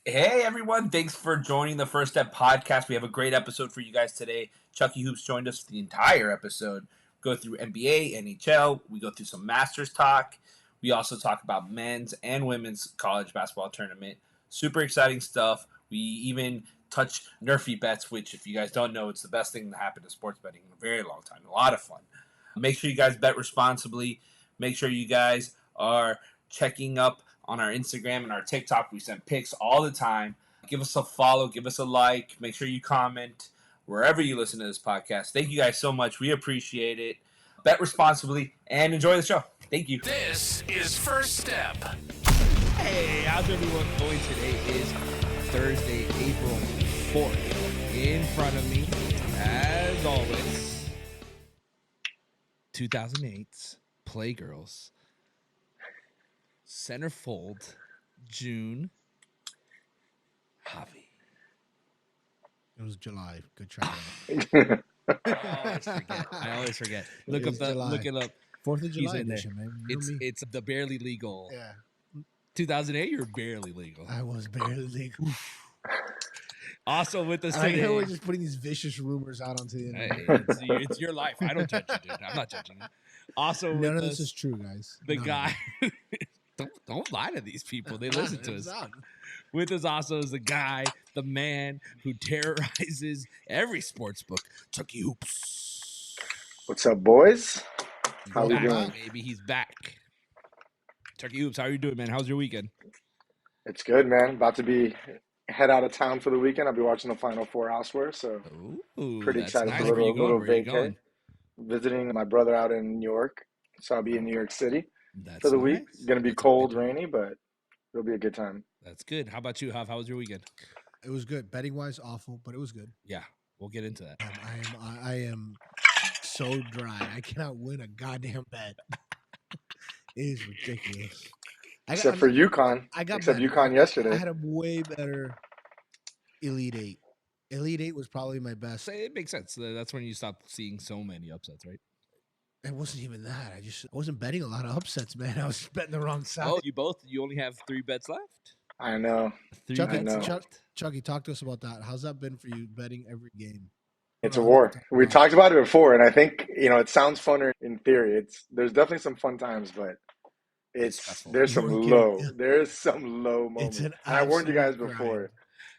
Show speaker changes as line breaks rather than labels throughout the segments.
Hey everyone, thanks for joining the First Step podcast. We have a great episode for you guys today. Chucky Hoops joined us for the entire episode. Go through NBA, NHL, we go through some Masters talk. We also talk about men's and women's college basketball tournament. Super exciting stuff. We even touch NRFI bets, which if you guys don't know, it's the best thing that happened to sports betting in a very long time. A lot of fun. Make sure you guys bet responsibly. Make sure you guys are checking up on our Instagram and our TikTok. We send pics all the time. Give us a follow, give us a like. Make sure you comment wherever you listen to this podcast. Thank you guys so much. We appreciate it. Bet responsibly and enjoy the show. Thank you.
This is First Step.
Hey, how's everyone going? Today is Thursday, April 4th. In front of me, as always, 2008's Playgirls. Centerfold, June, Javi.
It was July. Good try.
I always forget. Look it up.
4th of July
He's in
edition,
there.
man. You know me.
It's the barely legal.
Yeah.
2008, you're barely legal.
I was barely legal.
Also with us
I
today.
know we're just putting these vicious rumors out onto the internet.
Hey, it's your life. I don't judge you, dude. I'm not judging you. Also,
None of this is true, guys.
The
None of
guy. Don't lie to these people. They listen to us.
it.
With us also is the guy, the man who terrorizes every sports book, Chucky Hoops.
What's up, boys? How we
Back,
doing?
Baby, he's back. Chucky Hoops, how are you doing, man? How's your weekend?
It's good, man. About to head out of town for the weekend. I'll be watching the Final Four elsewhere, so
Ooh,
pretty
that's
excited
nice.
for a
Where you
little
going? Where you
vacay.
going?
Visiting my brother out in New York, so I'll be in New York City
That's
for the week.
nice.
Gonna be
That's
cold,
good.
rainy, but it'll be a good time.
That's good. How about you, Hav? How was your weekend?
It was good. Betting wise, awful, but it was good.
Yeah, we'll get into that.
I am so dry. I cannot win a goddamn bet. It is ridiculous.
Except for UConn.
I got
Except
better.
UConn yesterday.
I had a way better Elite Eight. Elite Eight was probably my best.
So it makes sense. That's when you stop seeing so many upsets, right?
It wasn't even that. I wasn't betting a lot of upsets, man. I was just betting the wrong side.
Oh, you only have 3 bets left?
I know.
Chucky,
I know.
Chucky, talk to us about that. How's that been for you, betting every game?
It's a war. We talked about it before, and I think it sounds funner in theory. There's definitely some fun times, but there's some low moments. And I warned you guys before.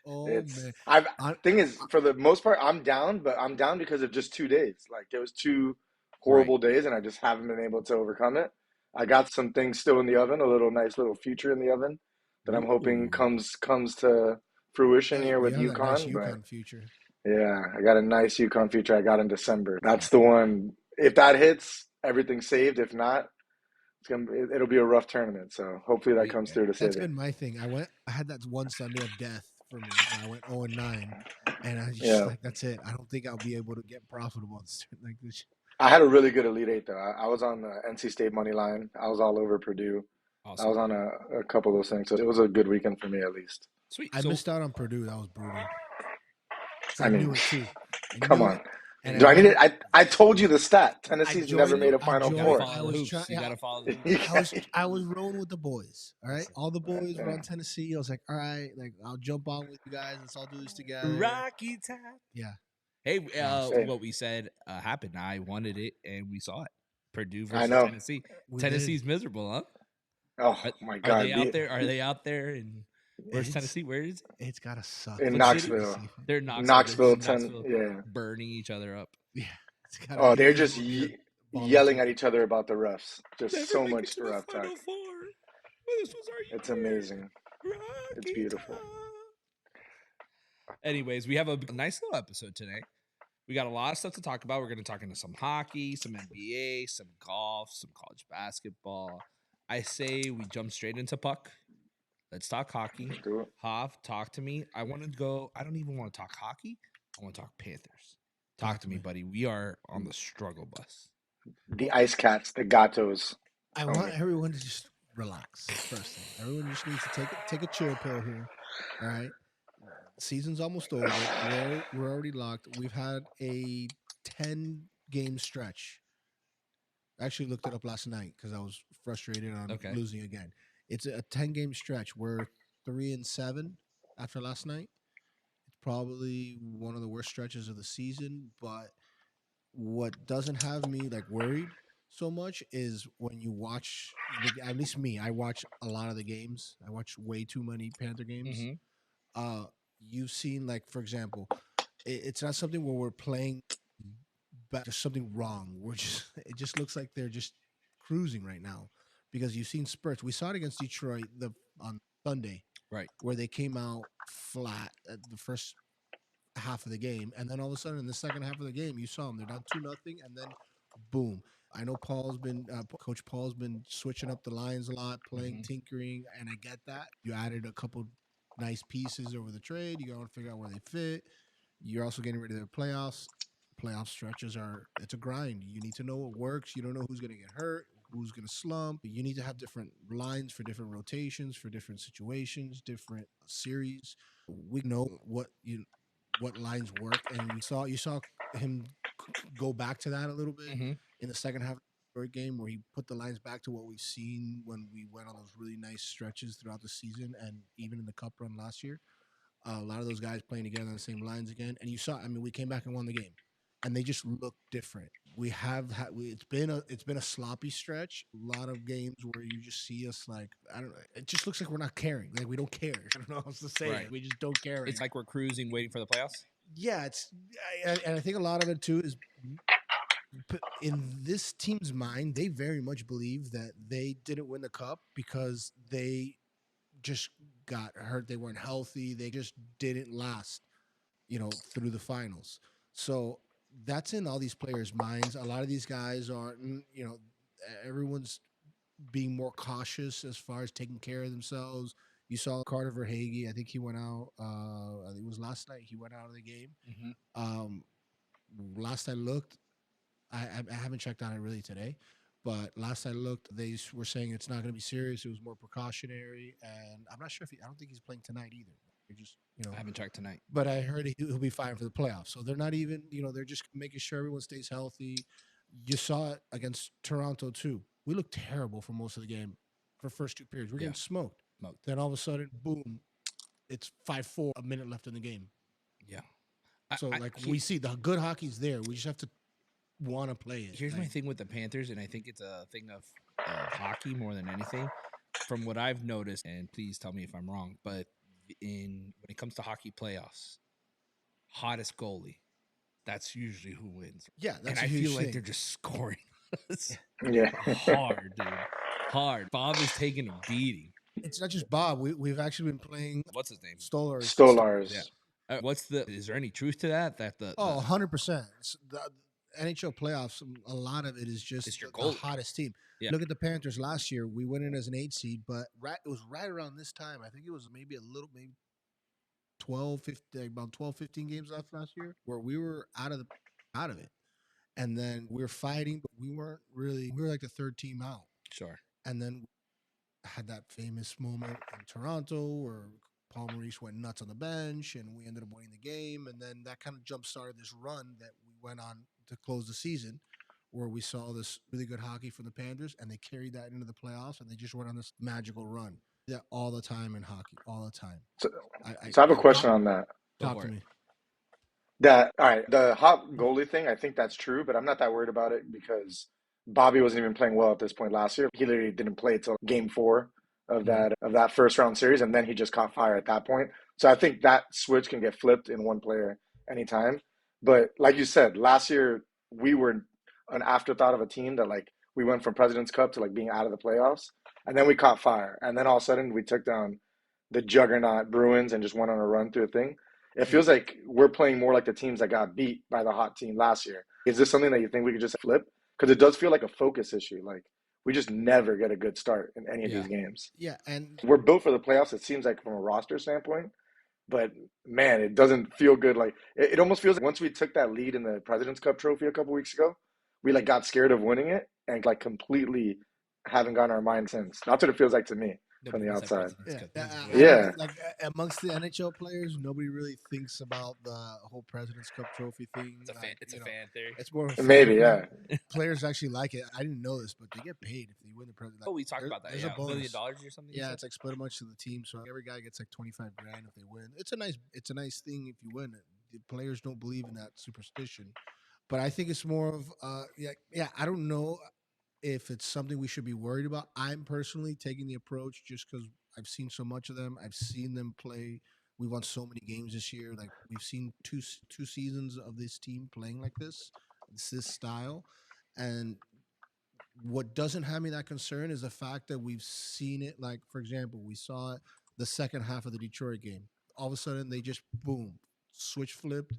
Thing is, for the most part, I'm down, but I'm down because of just 2 days. Like there was 2 horrible days, and I just haven't been able to overcome it. I got some things still in the oven, a nice little future in the oven that I'm hoping comes to fruition here with UConn.
Nice UConn future.
Yeah, I got a nice UConn future I got in December. That's the one. If that hits, everything's saved. If not, it'll be a rough tournament. So hopefully that comes through to save it.
That's been my thing. I had that one Sunday of death for me. I went 0-9, and I just like, that's it. I don't think I'll be able to get profitable like this.
I had a really good Elite Eight though. I was on the NC State money line. I was all over Purdue. Awesome. I was on a couple of those things, so it was a good weekend for me at least.
Sweet.
I missed out on Purdue. That was brutal.
I mean,
knew it too.
Come on. Do I need it? I told you the stat. Tennessee's never made a Final Four.
I was rolling with the boys. All right, all the boys were on Tennessee. I was like, all right, like I'll jump on with you guys. Let's all do this together.
Rocky Top.
Yeah.
Hey, what we said happened. I wanted it, and we saw it. Purdue versus Tennessee. Tennessee's miserable, huh?
Oh my God!
Are they out there? Are they out there? And where's Tennessee? Where is it?
It's gotta suck.
In Knoxville.
They're
Knoxville,
yeah, burning each other up.
Yeah.
They're just yelling at each other about the refs. Just so much ref talk. It's amazing. It's beautiful.
Anyways, we have a nice little episode today. We got a lot of stuff to talk about. We're going to talk into some hockey, some NBA, some golf, some college basketball. I say we jump straight into puck. Let's talk hockey. Hav, talk to me. I want to go. I don't even want to talk hockey. I want to talk Panthers. Talk to me, buddy. We are on the struggle bus.
The Ice Cats, the Gatos.
I want everyone to just relax. First thing, everyone just needs to take a chill pill here. All right. Season's almost over. We're already locked. We've had a 10-game stretch. I actually looked it up last night because I was frustrated on losing again. It's a 10-game stretch. We're 3-7. after last night. It's probably one of the worst stretches of the season. But what doesn't have me like worried so much is when you watch at least me, I watch a lot of the games. I watch way too many Panther games.
Mm-hmm.
Uh, you've seen, like, for example, it's not something where we're playing, but there's something wrong. We're just it just looks like they're just cruising right now because you've seen spurts. We saw it against Detroit on Sunday
Right.
where they came out flat at the first half of the game, and then all of a sudden in the second half of the game, you saw them. They're down 2-0, and then boom. I know Coach Paul's been switching up the lines a lot, playing,
Mm-hmm.
tinkering, and I get that. You added a couple nice pieces over the trade. You got to figure out where they fit. You're also getting rid of their playoffs. Playoff stretches it's a grind. You need to know what works. You don't know who's going to get hurt, who's going to slump. You need to have different lines for different rotations, for different situations, different series. We know what lines work, and you saw him go back to that a little bit
Mm-hmm.
in the second half of the Detroit game, where he put the lines back to what we've seen when we went on those really nice stretches throughout the season, and even in the Cup run last year. A lot of those guys playing together on the same lines again, and you saw. I mean, we came back and won the game, and they just look different. We have had it's been a sloppy stretch. A lot of games where you just see us like, I don't know. It just looks like we're not caring. Like we don't care. I don't know how else to say
Right.
it. We just don't care.
It's like we're cruising, waiting for the playoffs.
Yeah, and I think a lot of it too is in this team's mind, they very much believe that they didn't win the cup because they just got hurt. They weren't healthy. They just didn't last, through the finals. So that's in all these players' minds. A lot of these guys are, everyone's being more cautious as far as taking care of themselves. You saw Carter Verhaeghe. I think he went out. I think it was last night. He went out of the game.
Mm-hmm.
Last I looked, I haven't checked on it really today, but last I looked, they were saying it's not going to be serious. It was more precautionary, and I'm not sure I don't think he's playing tonight either. They're just,
I haven't checked tonight,
but I heard he'll be fine for the playoffs. So they're not even, they're just making sure everyone stays healthy. You saw it against Toronto too. We looked terrible for most of the game, for first two periods. We're getting smoked. Then all of a sudden, boom, it's 5-4, a minute left in the game.
Yeah.
So we see the good hockey's there. We just have to want to play it.
Here's my thing with the Panthers, and I think it's a thing of hockey more than anything. From what I've noticed, and please tell me if I'm wrong, but when it comes to hockey playoffs, hottest goalie, that's usually who wins.
Yeah, that's
and I feel like they're just scoring hard, dude. Hard. Bob is taking a beating.
It's not just Bob. We've actually been playing.
What's his name?
Stolars.
Yeah. Is there any truth to that?
100%. The NHL playoffs, a lot of it is just the hottest team. Yeah. Look at the Panthers last year. We went in as an 8 seed, but it was right around this time. I think it was maybe 12, 15 games left last year where we were out of it. And then we were fighting, but we were like the third team out.
Sure.
And then had that famous moment in Toronto where Paul Maurice went nuts on the bench and we ended up winning the game. And then that kind of jump-started this run that we went on to close the season where we saw this really good hockey from the Panthers and they carried that into the playoffs and they just went on this magical run. Yeah, all the time in hockey, all the time.
So I have a question on that.
Talk to me.
All right, the hot goalie thing, I think that's true, but I'm not that worried about it because Bobby wasn't even playing well at this point last year. He literally didn't play until game 4 of that first round series, and then he just caught fire at that point. So I think that switch can get flipped in one player anytime. But like you said, last year we were an afterthought of a team that we went from President's Cup to being out of the playoffs, and then we caught fire, and then all of a sudden we took down the juggernaut Bruins and just went on a run through a thing. It feels like we're playing more like the teams that got beat by the hot team last year. Is this something that you think we could just flip? Because it does feel like a focus issue. We just never get a good start in any of these games.
Yeah, and
we're built for the playoffs, it seems like, from a roster standpoint. But, man, it doesn't feel good. It almost feels like once we took that lead in the President's Cup trophy a couple weeks ago, we, got scared of winning it and, completely haven't gotten our mind since. That's what it feels like to me. from
Nobody
the
wants that
outside.
President's
Yeah,
Cup.
yeah,
This is
I
great.
don't
Yeah.
like amongst the NHL players. Nobody really thinks about the whole President's Cup trophy thing.
It's a fan.
Like,
It's
you
a
know,
fan theory.
it's more of a fan
Maybe,
thing.
yeah.
Players actually like it. I didn't know this, but they get paid if they win the President.
Oh, we talked about that.
There's
Yeah,
a bonus.
$1 million or something. you
Yeah,
said?
it's like split a bunch to the team, so every guy gets like 25 grand if they win. It's a nice thing if you win. The players don't believe in that superstition, but I think it's more of yeah. I don't know if it's something we should be worried about. I'm personally taking the approach just because I've seen so much of them. I've seen them play. We won so many games this year. Like we've seen two seasons of this team playing like this. It's this style, and what doesn't have me that concerned is the fact that we've seen it. Like, for example, we saw it the second half of the Detroit game. All of a sudden, they just boom, switch flipped,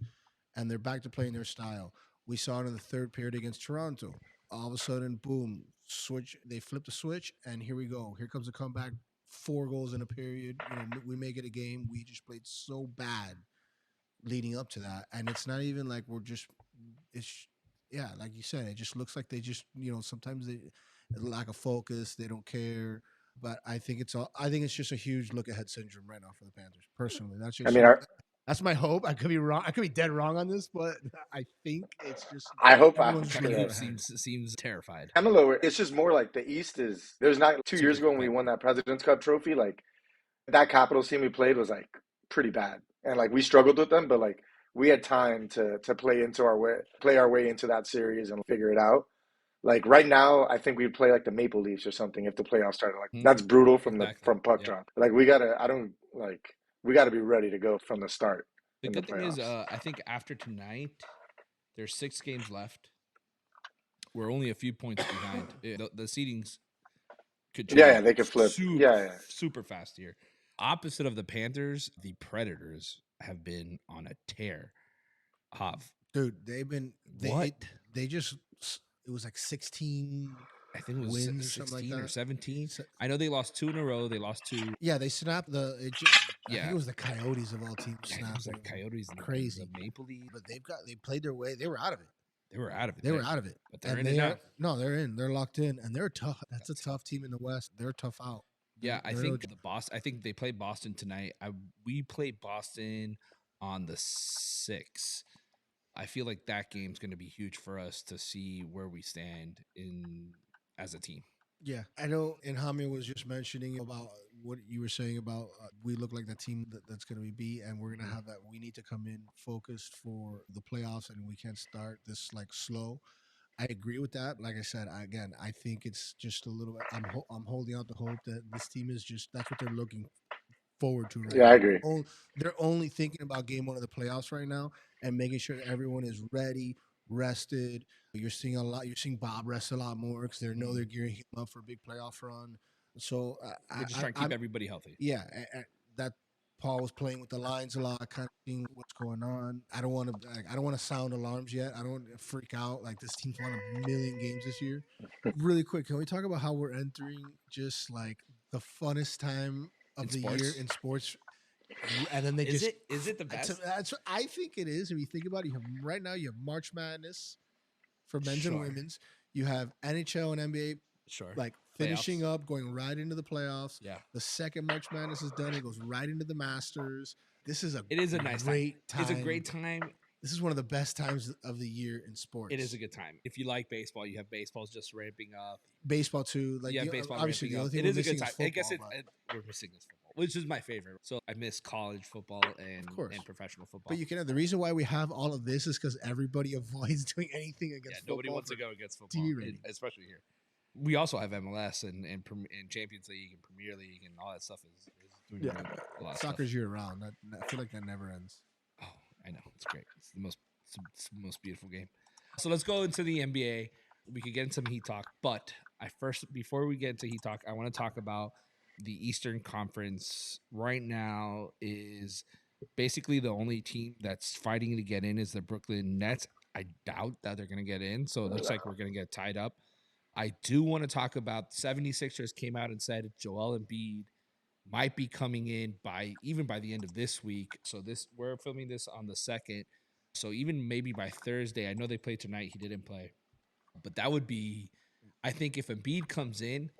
and they're back to playing their style. We saw it in the third period against Toronto. All of a sudden, boom, switch. They flip the switch, and here we go. Here comes a comeback. 4 goals in a period. We make it a game. We just played so bad leading up to that, and it's not even like we're just. It's yeah, like you said, it just looks like they just sometimes they lack of focus. They don't care. But I think it's all. I think it's just a huge look ahead syndrome right now for the Panthers. Personally, that's
I
just
mean,
that's my hope. I could be wrong. I could be dead wrong on this, but I think it's just
I hope
everyone's
Chucky
looking
Hoops
ahead.
seems terrified.
I'm a little. It's just more like the East is. There's not 2 years ago when we
competitive.
won that President's Cup trophy. Like that Capitals team we played was like pretty bad, and like we struggled with them, but like we had time to play our way into that series and figure it out. Like right now, I think we'd play like the Maple Leafs or something if the playoffs started. Like that's brutal
Exactly.
from puck
Yep.
drop. Like we gotta. I don't like. We got to be ready to go from the start
The
in the
good thing is,
playoffs.
I think after tonight, there's 6 games left. We're only a few points behind. The seedings could change.
Yeah, they could flip. Yeah.
Super fast here. Opposite of the Panthers, the Predators have been on a tear.
Dude, they've been
What?
they just it was like 16
I think it was
wins or something like
16 or
that.
17. I know they lost 2 in a row. They lost 2.
Yeah, they snapped I think
Yeah.
it was the Coyotes of all teams
Yeah, it was
snapping.
like Coyotes and
Crazy.
the Maple Leafs.
But they played their way. They were out of it.
They were out of it.
They were out of it.
But they're
and
in it now.
No, they're in. They're locked in, and they're tough. That's a tough team in the West. They're tough out.
Yeah, I
They're
think I think they play Boston tonight. We play Boston on the 6th. I feel like that game's going to be huge for us to see where we stand as a team.
Yeah, I know. And Hamia was just mentioning about what you were saying about we look like the team that's going to be beat, and we're going to have that. We need to come in focused for the playoffs, and we can't start this like slow. I agree with that. Like I said, I think it's just a little bit. I'm holding out the hope that this team is just that's what they're looking forward to right now.
I agree.
They're only thinking about game 1 of the playoffs right now and making sure that everyone is ready, rested. You're seeing a lot. You're seeing Bob rest a lot more because they know they're gearing him up for a big playoff run. So
They're just trying to keep everybody healthy.
Yeah, that Paul was playing with the lines a lot, kind of seeing what's going on. I don't want to sound alarms yet. I don't want to freak out. Like this team's won a million games this year. Really quick, can we talk about how we're entering just like the funnest time of the year in sports? And then
is it the best?
I think it is. If you think about it, right now you have March Madness for men's and women's. You have NHL and NBA.
Sure.
Like finishing up, going right into the playoffs.
Yeah.
The second March Madness is done, it goes right into the Masters. It is a nice time.
It's a great time.
This is one of the best times of the year in sports.
It is a good time. If you like baseball, you have baseball's just ramping up.
Baseball too. Like
you have baseball
obviously
ramping
the
up.
only thing
It is a good
missing
time.
is football,
I guess we're missing is football, which is my favorite. So I miss college football and professional football.
But you can. The reason why we have all of this is because everybody avoids doing anything against football.
Nobody wants to go against football, especially here. We also have MLS and Champions League and Premier League and all that stuff is doing a lot of
soccer's
stuff.
year round. I feel like that never ends.
Oh, I know. It's great. It's the most beautiful game. So let's go into the NBA. We could get into some Heat talk, but before we get into Heat talk, I want to talk about the Eastern Conference. Right now is basically the only team that's fighting to get in is the Brooklyn Nets. I doubt that they're going to get in, so it looks like we're going to get tied up. I do want to talk about 76ers came out and said Joel Embiid might be coming in by the end of this week. So we're filming this on the 2nd. So even maybe by Thursday, I know they played tonight. He didn't play, but that would be, I think if Embiid comes in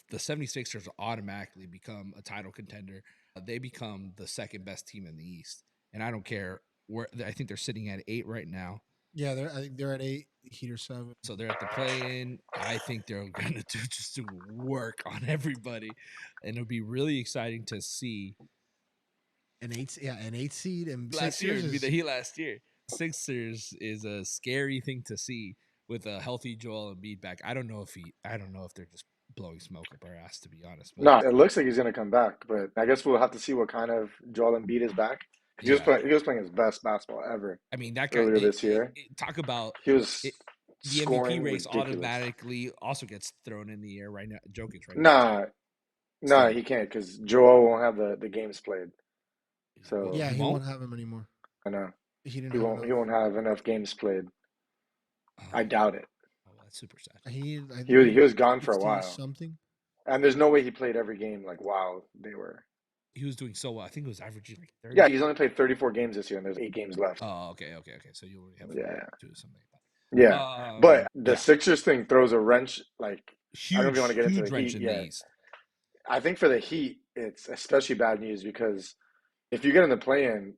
the 76ers automatically become a title contender. They become the second best team in the East. And I don't care where. I think they're sitting at 8 right now.
Yeah, I think they're at 8, Heat or 7.
So they're at the play-in. I think they're going to do work on everybody. And it'll be really exciting to see.
An 8 seed and
Last year,
Sixers
it'd be
is,
the Heat last year. Sixers is a scary thing to see with a healthy Joel Embiid back. I don't know if they're just blowing smoke up our ass, to be honest. But
No, it looks like he's going to come back, but I guess we'll have to see what kind of Joel Embiid is back. Because he was playing his best basketball ever
I mean, that guy
earlier this year.
talk about
He was
the
scoring
MVP race
ridiculous.
automatically also gets thrown in the air right now. Jokic right
Nah,
now.
he can't because Joel won't have the games played. So
yeah, he
won't?
won't have him anymore.
I know
He didn't
he
have
won't.
enough.
He won't have enough games played. I doubt it.
Oh, that's super sad.
I think
He was gone for a
60
while,
something.
and there's no way he played every game like while they were.
He was doing so well. I think it was averaging like 30.
Yeah, he's only played 34 games this year, and there's 8 games left.
Oh, okay. So you only have
Yeah.
to do something.
Yeah, but the
yeah.
Sixers thing throws a wrench. Like I don't know if you want to get into
huge
the
wrench
Heat
in
yet.
the East.
I think for the Heat, it's especially bad news because if you get in the play-in,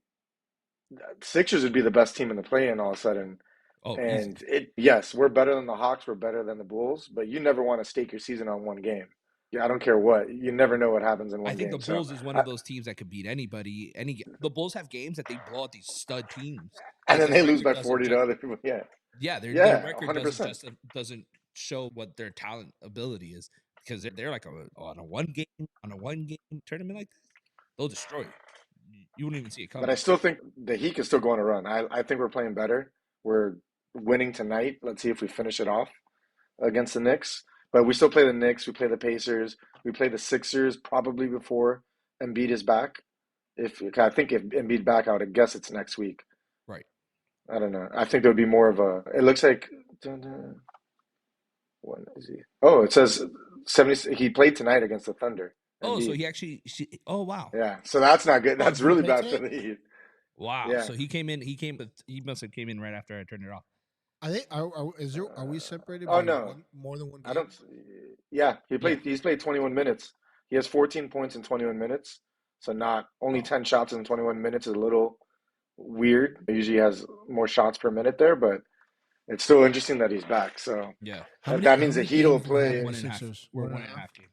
Sixers would be the best team in the play-in all of a sudden.
Oh,
And
easy.
yes, we're better than the Hawks, we're better than the Bulls, but you never want to stake your season on one game. Yeah, I don't care what. You never know what happens in one game.
I think the Bulls is one of those teams that could beat anybody. The Bulls have games that they blow out these stud teams,
and then
their
they lose by
record
40 to other people. Yeah.
Yeah, their record
100%.
doesn't show what their talent ability is because they're like on a one game tournament like that, they'll destroy you. You wouldn't even see it coming.
But I still think the Heat can still go on a run. I think we're playing better. We're winning tonight. Let's see if we finish it off against the Knicks. But we still play the Knicks. We play the Pacers. We play the Sixers probably before Embiid is back. I think if Embiid back, I would guess it's next week.
Right.
I don't know. I think there would be more of a. It looks like. When is he? Oh, it says 70. He played tonight against the Thunder.
Oh, so
Embiid.
he actually. Oh, wow.
Yeah. So that's not good. That's
did he
really
play
bad for
today?
the Heat.
Wow.
Yeah.
So he came in. He must have came in right after I turned it off.
I think are we separated
Oh
by
no,
more than one game?
I don't. Yeah, he's played 21 minutes. He has 14 points in 21 minutes. So not only 10 shots in 21 minutes is a little weird. He usually has more shots per minute there, but it's still interesting that he's back. So
Yeah.
that means the Heat will play.
One and a half.
Sixers?
We're 1.5 games.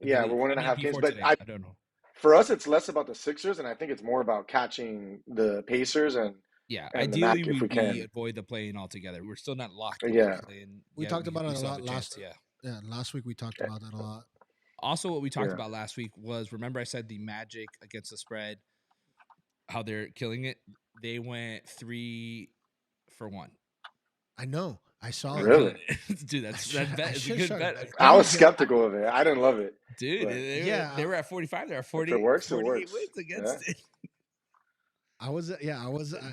Yeah, we're 1.5 games. But
today, I don't know.
For us, it's less about the Sixers, and I think it's more about catching the Pacers and
Yeah,
and the
ideally
Mac if we can.
avoid the play-in altogether. We're still not locked in.
Yeah.
We talked about it a
still
lot
have a chance,
last. Yeah, last week we talked about that a lot.
Also, what we talked
Yeah.
about last week was, remember I said the Magic against the spread, how they're killing it? They went 3 for 1.
I know. I saw
Really?
Dude, that bet is a good bet.
I was skeptical of it. I didn't love it.
Dude,
But-
they were at 45. They were 40.
If it works, it
48
works.
wins against it.
I was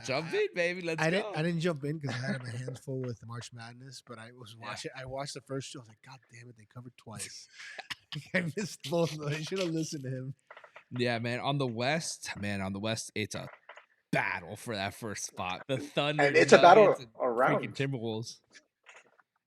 Jump in, baby. Let's
I
go.
didn't jump in because I had my hands full with March Madness, but I was watching. I watched the first show. I was like, God damn it, they covered twice. I missed both. I should have listened to him.
Yeah, man. On the West, it's a battle for that first spot. The Thunder,
And it's a battle
Nuggets, and
around.
freaking Timberwolves.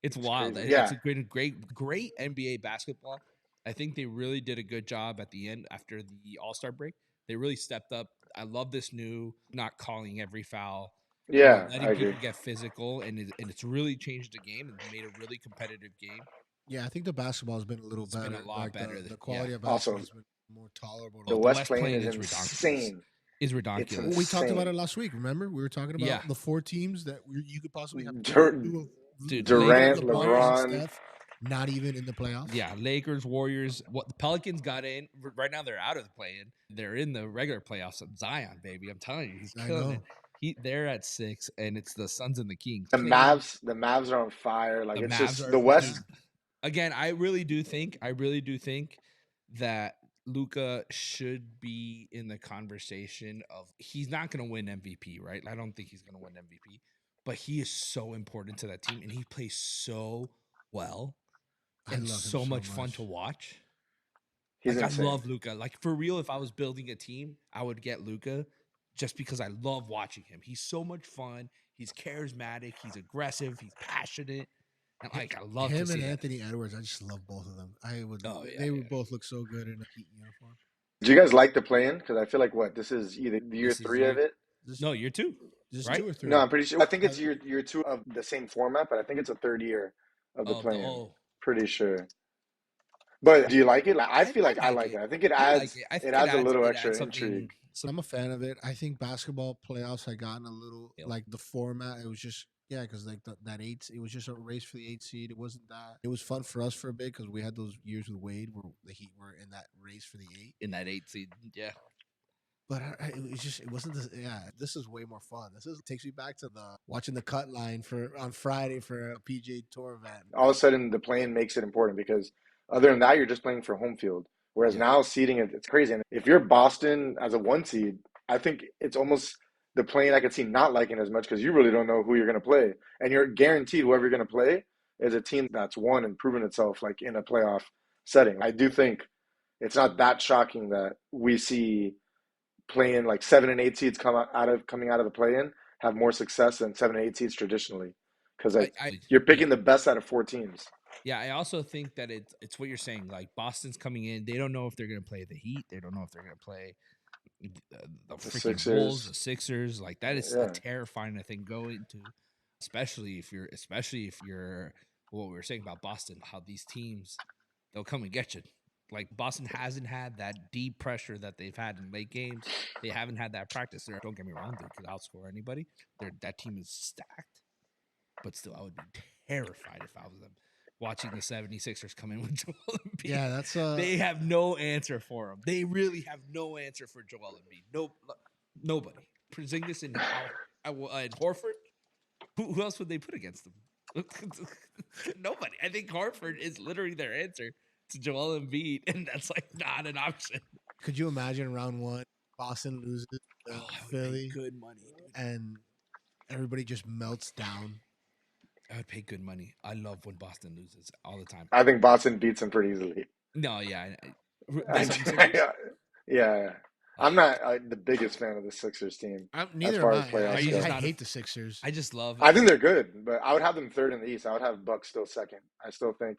It's wild.
crazy. Yeah.
It's a great NBA basketball. I think they really did a good job at the end after the All-Star break. They really stepped up. I love this new not calling every foul.
Yeah,
letting
I
people
agree.
get physical, and it's really changed the game and made a really competitive game.
Yeah, I think the basketball has been a little
It's
better.
been a lot better
The
than-
quality of
Also,
basketball has been more tolerable.
The
the
West
West
playing
playing
is
is ridiculous.
insane.
Is ridiculous.
We talked about
insane.
it last week. Remember, we were talking about
Yeah.
the 4 teams that you could possibly have.
Dude,
Durant,
Lakers,
LeBron.
Steph, not even in the playoffs.
Yeah, Lakers, Warriors. What the Pelicans got in right now? They're out of the play-in. They're in the regular playoffs. Zion, baby, I'm telling you, he's
I
killing
know.
it. They're at 6, and it's the Suns and the Kings.
The Mavs are on fire. Like
The
it's
Mavs
just
are-
the West.
Again, I really do think that Luka should be in the conversation of, he's not going to win MVP, right? I don't think he's going to win MVP, but he is so important to that team, and he plays so well.
I
And
love him
so much fun
much.
to watch.
He's
Like,
insane.
I love Luka. Like, for real, if I was building a team, I would get Luka just because I love watching him. He's so much fun. He's charismatic. He's aggressive. He's passionate. And I love to
him
see
and
that.
Anthony Edwards. I just love both of them.
Oh, yeah,
They
yeah.
would both look so good in a Heat uniform.
Do you guys like the play-in? Because I feel like this is either year
This is
3 of it.
This,
No, year 2,
this
right?
2 or 3.
No, I'm pretty sure. I think it's year 2 of the same format, but I think it's a third year of the play-in. Pretty sure. But do you like it? Like, I feel like I like it. I think it
I like
adds
it. I
it
think
adds a little
it
extra
adds something.
intrigue.
I'm a fan of it. I think basketball playoffs had gotten a little like the format. It was just because like that 8, it was just a race for the 8 seed. It wasn't that. It was fun for us for a bit because we had those years with Wade where the Heat were in that race for the 8.
In that 8 seed, yeah.
But it wasn't this. Yeah, this is way more fun. Takes me back to watching the cut line on Friday for a PJ Tour event.
All of a sudden, the play-in makes it important because other than that, you're just playing for home field. Whereas now seeding it's crazy. And if you're Boston as a 1 seed, I think it's almost the play-in I could see not liking as much because you really don't know who you're going to play, and you're guaranteed whoever you're going to play is a team that's won and proven itself like in a playoff setting. I do think it's not that shocking that we see play-in like 7 and 8 seeds coming out of the play-in have more success than 7 and 8 seeds traditionally because you're picking the best out of 4 teams.
Yeah, I also think that it's what you're saying. Like Boston's coming in, they don't know if they're going to play the Heat. They don't know if they're going to play the freaking
Sixers.
Bulls, the Sixers. Like that is a terrifying thing go into, especially if you're what we were saying about Boston, how these teams they'll come and get you. Like Boston hasn't had that deep pressure that they've had in late games. They haven't had that practice. Don't get me wrong, they could outscore anybody. That team is stacked, but still, I would be terrified if I was them. Watching the 76ers come in with Joel Embiid.
Yeah, that's
they have no answer for him. They really have no answer for Joel Embiid. Nobody. Porzingis and Horford. Who else would they put against them? Nobody. I think Horford is literally their answer to Joel Embiid, and that's like not an option.
Could you imagine round 1, Boston loses Philly,
good money, dude.
And everybody just melts down?
I would pay good money. I love when Boston loses all the time.
I think Boston beats them pretty easily.
No, yeah.
Yeah. I'm not the biggest fan of the Sixers team.
Neither am I.
I
hate the Sixers.
I just love.
I think they're good, but I would have them third in the East. I would have Bucks still second.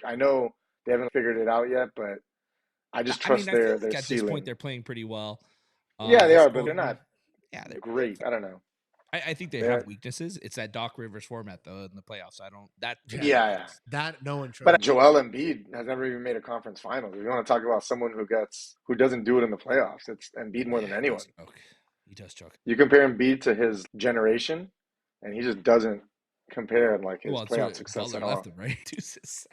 I know they haven't figured it out yet, but I just trust their
at
ceiling.
this point, they're playing pretty well.
Yeah, they are, but they're not. Yeah, they're great. I don't know.
I think they have weaknesses. It's that Doc Rivers format though in the playoffs. I don't that.
That no one trusts.
But Joel Embiid has never even made a conference finals. If you want to talk about someone who doesn't do it in the playoffs, it's Embiid more than anyone.
He does choke.
You compare Embiid to his generation, and he just doesn't compare in like his playoff success at all.
Left him, right?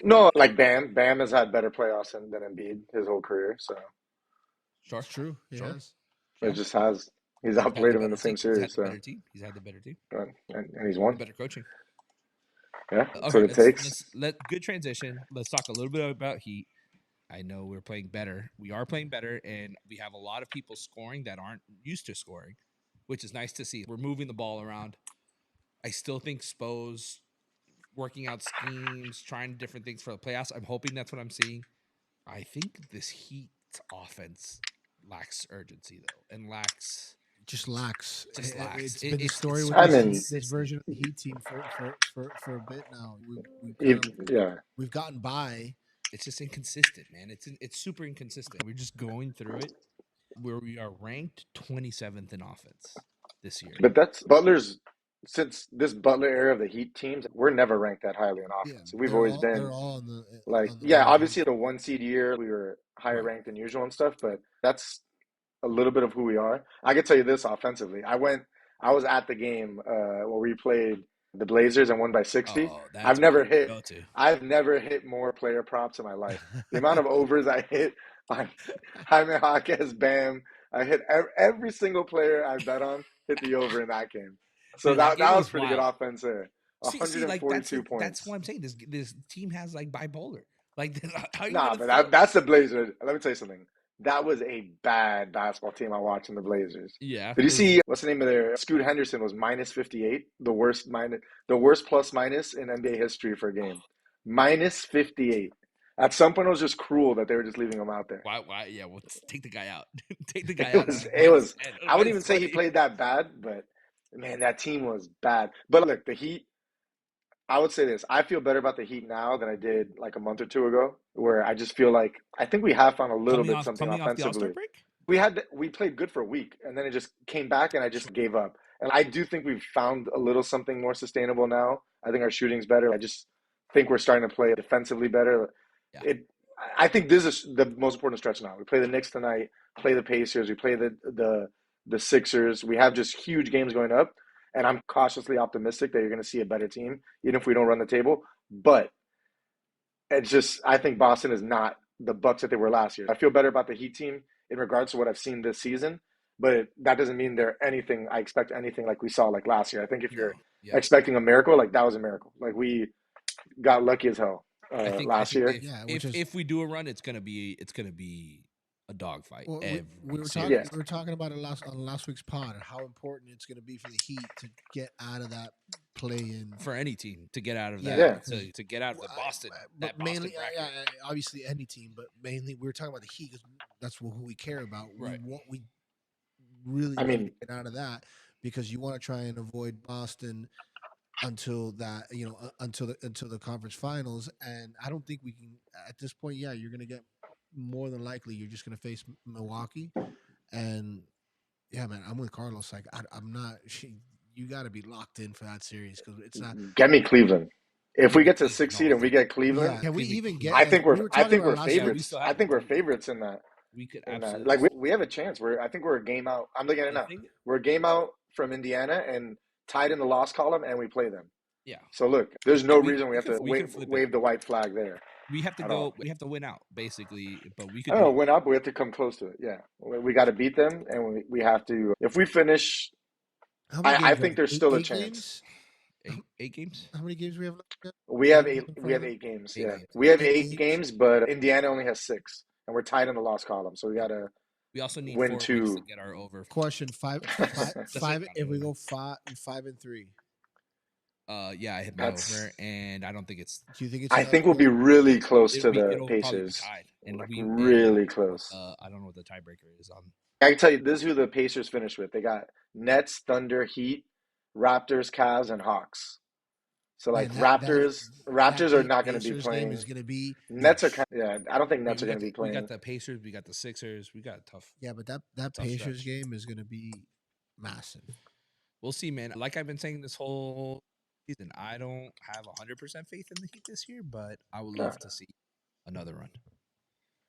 No, like Bam has had better playoffs than Embiid his whole career. So
sure, true.
Yes.
It just has. He's outplayed him in the same series.
He's had the better team.
And he's won.
Better coaching.
Yeah, that's what it takes.
Good transition. Let's talk a little bit about Heat. I know we're playing better. We are playing better, and we have a lot of people scoring that aren't used to scoring, which is nice to see. We're moving the ball around. I still think Spo's working out schemes, trying different things for the playoffs. I'm hoping that's what I'm seeing. I think this Heat offense lacks urgency, though, and lacks.
Just lacks.
It's
been the story with this version of the Heat team for a bit now. We've gotten by.
It's just inconsistent, man. It's super inconsistent. We're just going through it. Where we are ranked 27th in offense this year.
But that's Butler's. Since this Butler era of the Heat teams, we're never ranked that highly in offense. Yeah, we've always been obviously the 1 seed year we were higher ranked than usual and stuff, but that's a little bit of who we are. I can tell you this offensively. I was at the game where we played the Blazers and won by 60. I've never hit more player props in my life. The amount of overs I hit on Jaime Jaquez, Bam, I hit every single player I bet on hit the over in that game. So that was pretty good offense there. 142 points.
That's what I'm saying. This team has like bipolar. Like
but that's the Blazers. Let me tell you something. That was a bad basketball team I watched in the Blazers.
Yeah.
Did you see what's the name of their Scoot Henderson was minus 58, the worst plus minus in NBA history for a game. Minus 58. At some point, it was just cruel that they were just leaving him out there.
Why? Yeah, well, take the guy out. Take the guy out.
It was. I wouldn't even say he played that bad, but man, that team was bad. But look, the Heat. I would say this. I feel better about the Heat now than I did like a month or two ago, where I just feel like I think we have found a little bit something
coming off the All-Star
offensively.
break?
We played good for a week, and then it just came back, and I just gave up. And I do think we've found a little something more sustainable now. I think our shooting's better. I just think we're starting to play defensively better.
Yeah.
I think this is the most important stretch now. We play the Knicks tonight, play the Pacers, we play the Sixers. We have just huge games going up, and I'm cautiously optimistic that you're going to see a better team, even if we don't run the table. But it's just I think Boston is not the Bucks that they were last year. I feel better about the Heat team in regards to what I've seen this season, but that doesn't mean they're anything. I expect anything like we saw like last year. I think if you're expecting a miracle, like that was a miracle. Like we got lucky as hell last year.
If we do a run, it's gonna be a dogfight.
Well, we were talking about it on last week's pod, and how important it's going to be for the Heat to get out of that play-in
for any team to get out of that.
Yeah.
To get out of the Boston.
But mainly, obviously any team, but mainly we were talking about the Heat because that's who we care about.
Right.
We really need to get out of that because you want to try and avoid Boston until that, until the conference finals. And I don't think we can at this point. Yeah, you're going to get. More than likely, you're just going to face Milwaukee, and yeah, man, I'm with Carlos. Like, I'm not. You got to be locked in for that series because it's not.
Get me Cleveland. If we get to 6 seed and we get Cleveland,
can we even get?
I think we're favorites. I think we're favorites in that.
We could absolutely
like we have a chance. I think we're a game out. I'm looking at it now. We're a game out from Indiana and tied in the loss column, and we play them.
Yeah.
So look, there's no reason we have to wave the white flag there.
We have to go. We have to win out, basically. But we could.
I don't know, win out, but we have to come close to it. Yeah, we got to beat them, and we have to. If we finish, I think there's still a chance.
8 games.
How many games we have?
We have 8. We have 8 games. Yeah, we have 8 games, but Indiana only has 6, and we're tied in the loss column. So we gotta.
We also need
win
4
2
wins to get our over.
Question 5. If we go 5 and 3.
Yeah, I hit my over, and I don't think it's.
Do you think it's?
I think we'll be really close to the Pacers. Really close.
I don't know what the tiebreaker is on.
I can tell you, this is who the Pacers finished with. They got Nets, Thunder, Heat, Raptors, Cavs, and Hawks. So like Raptors are not going to be playing.
Is going to be
Nets are I don't think Nets are going to be playing.
We got the Pacers, we got the Sixers, we got tough.
Yeah, but that Pacers game is going to be massive.
We'll see, man. Like I've been saying this whole season, I don't have 100% faith in the Heat this year, but I would love to see another run.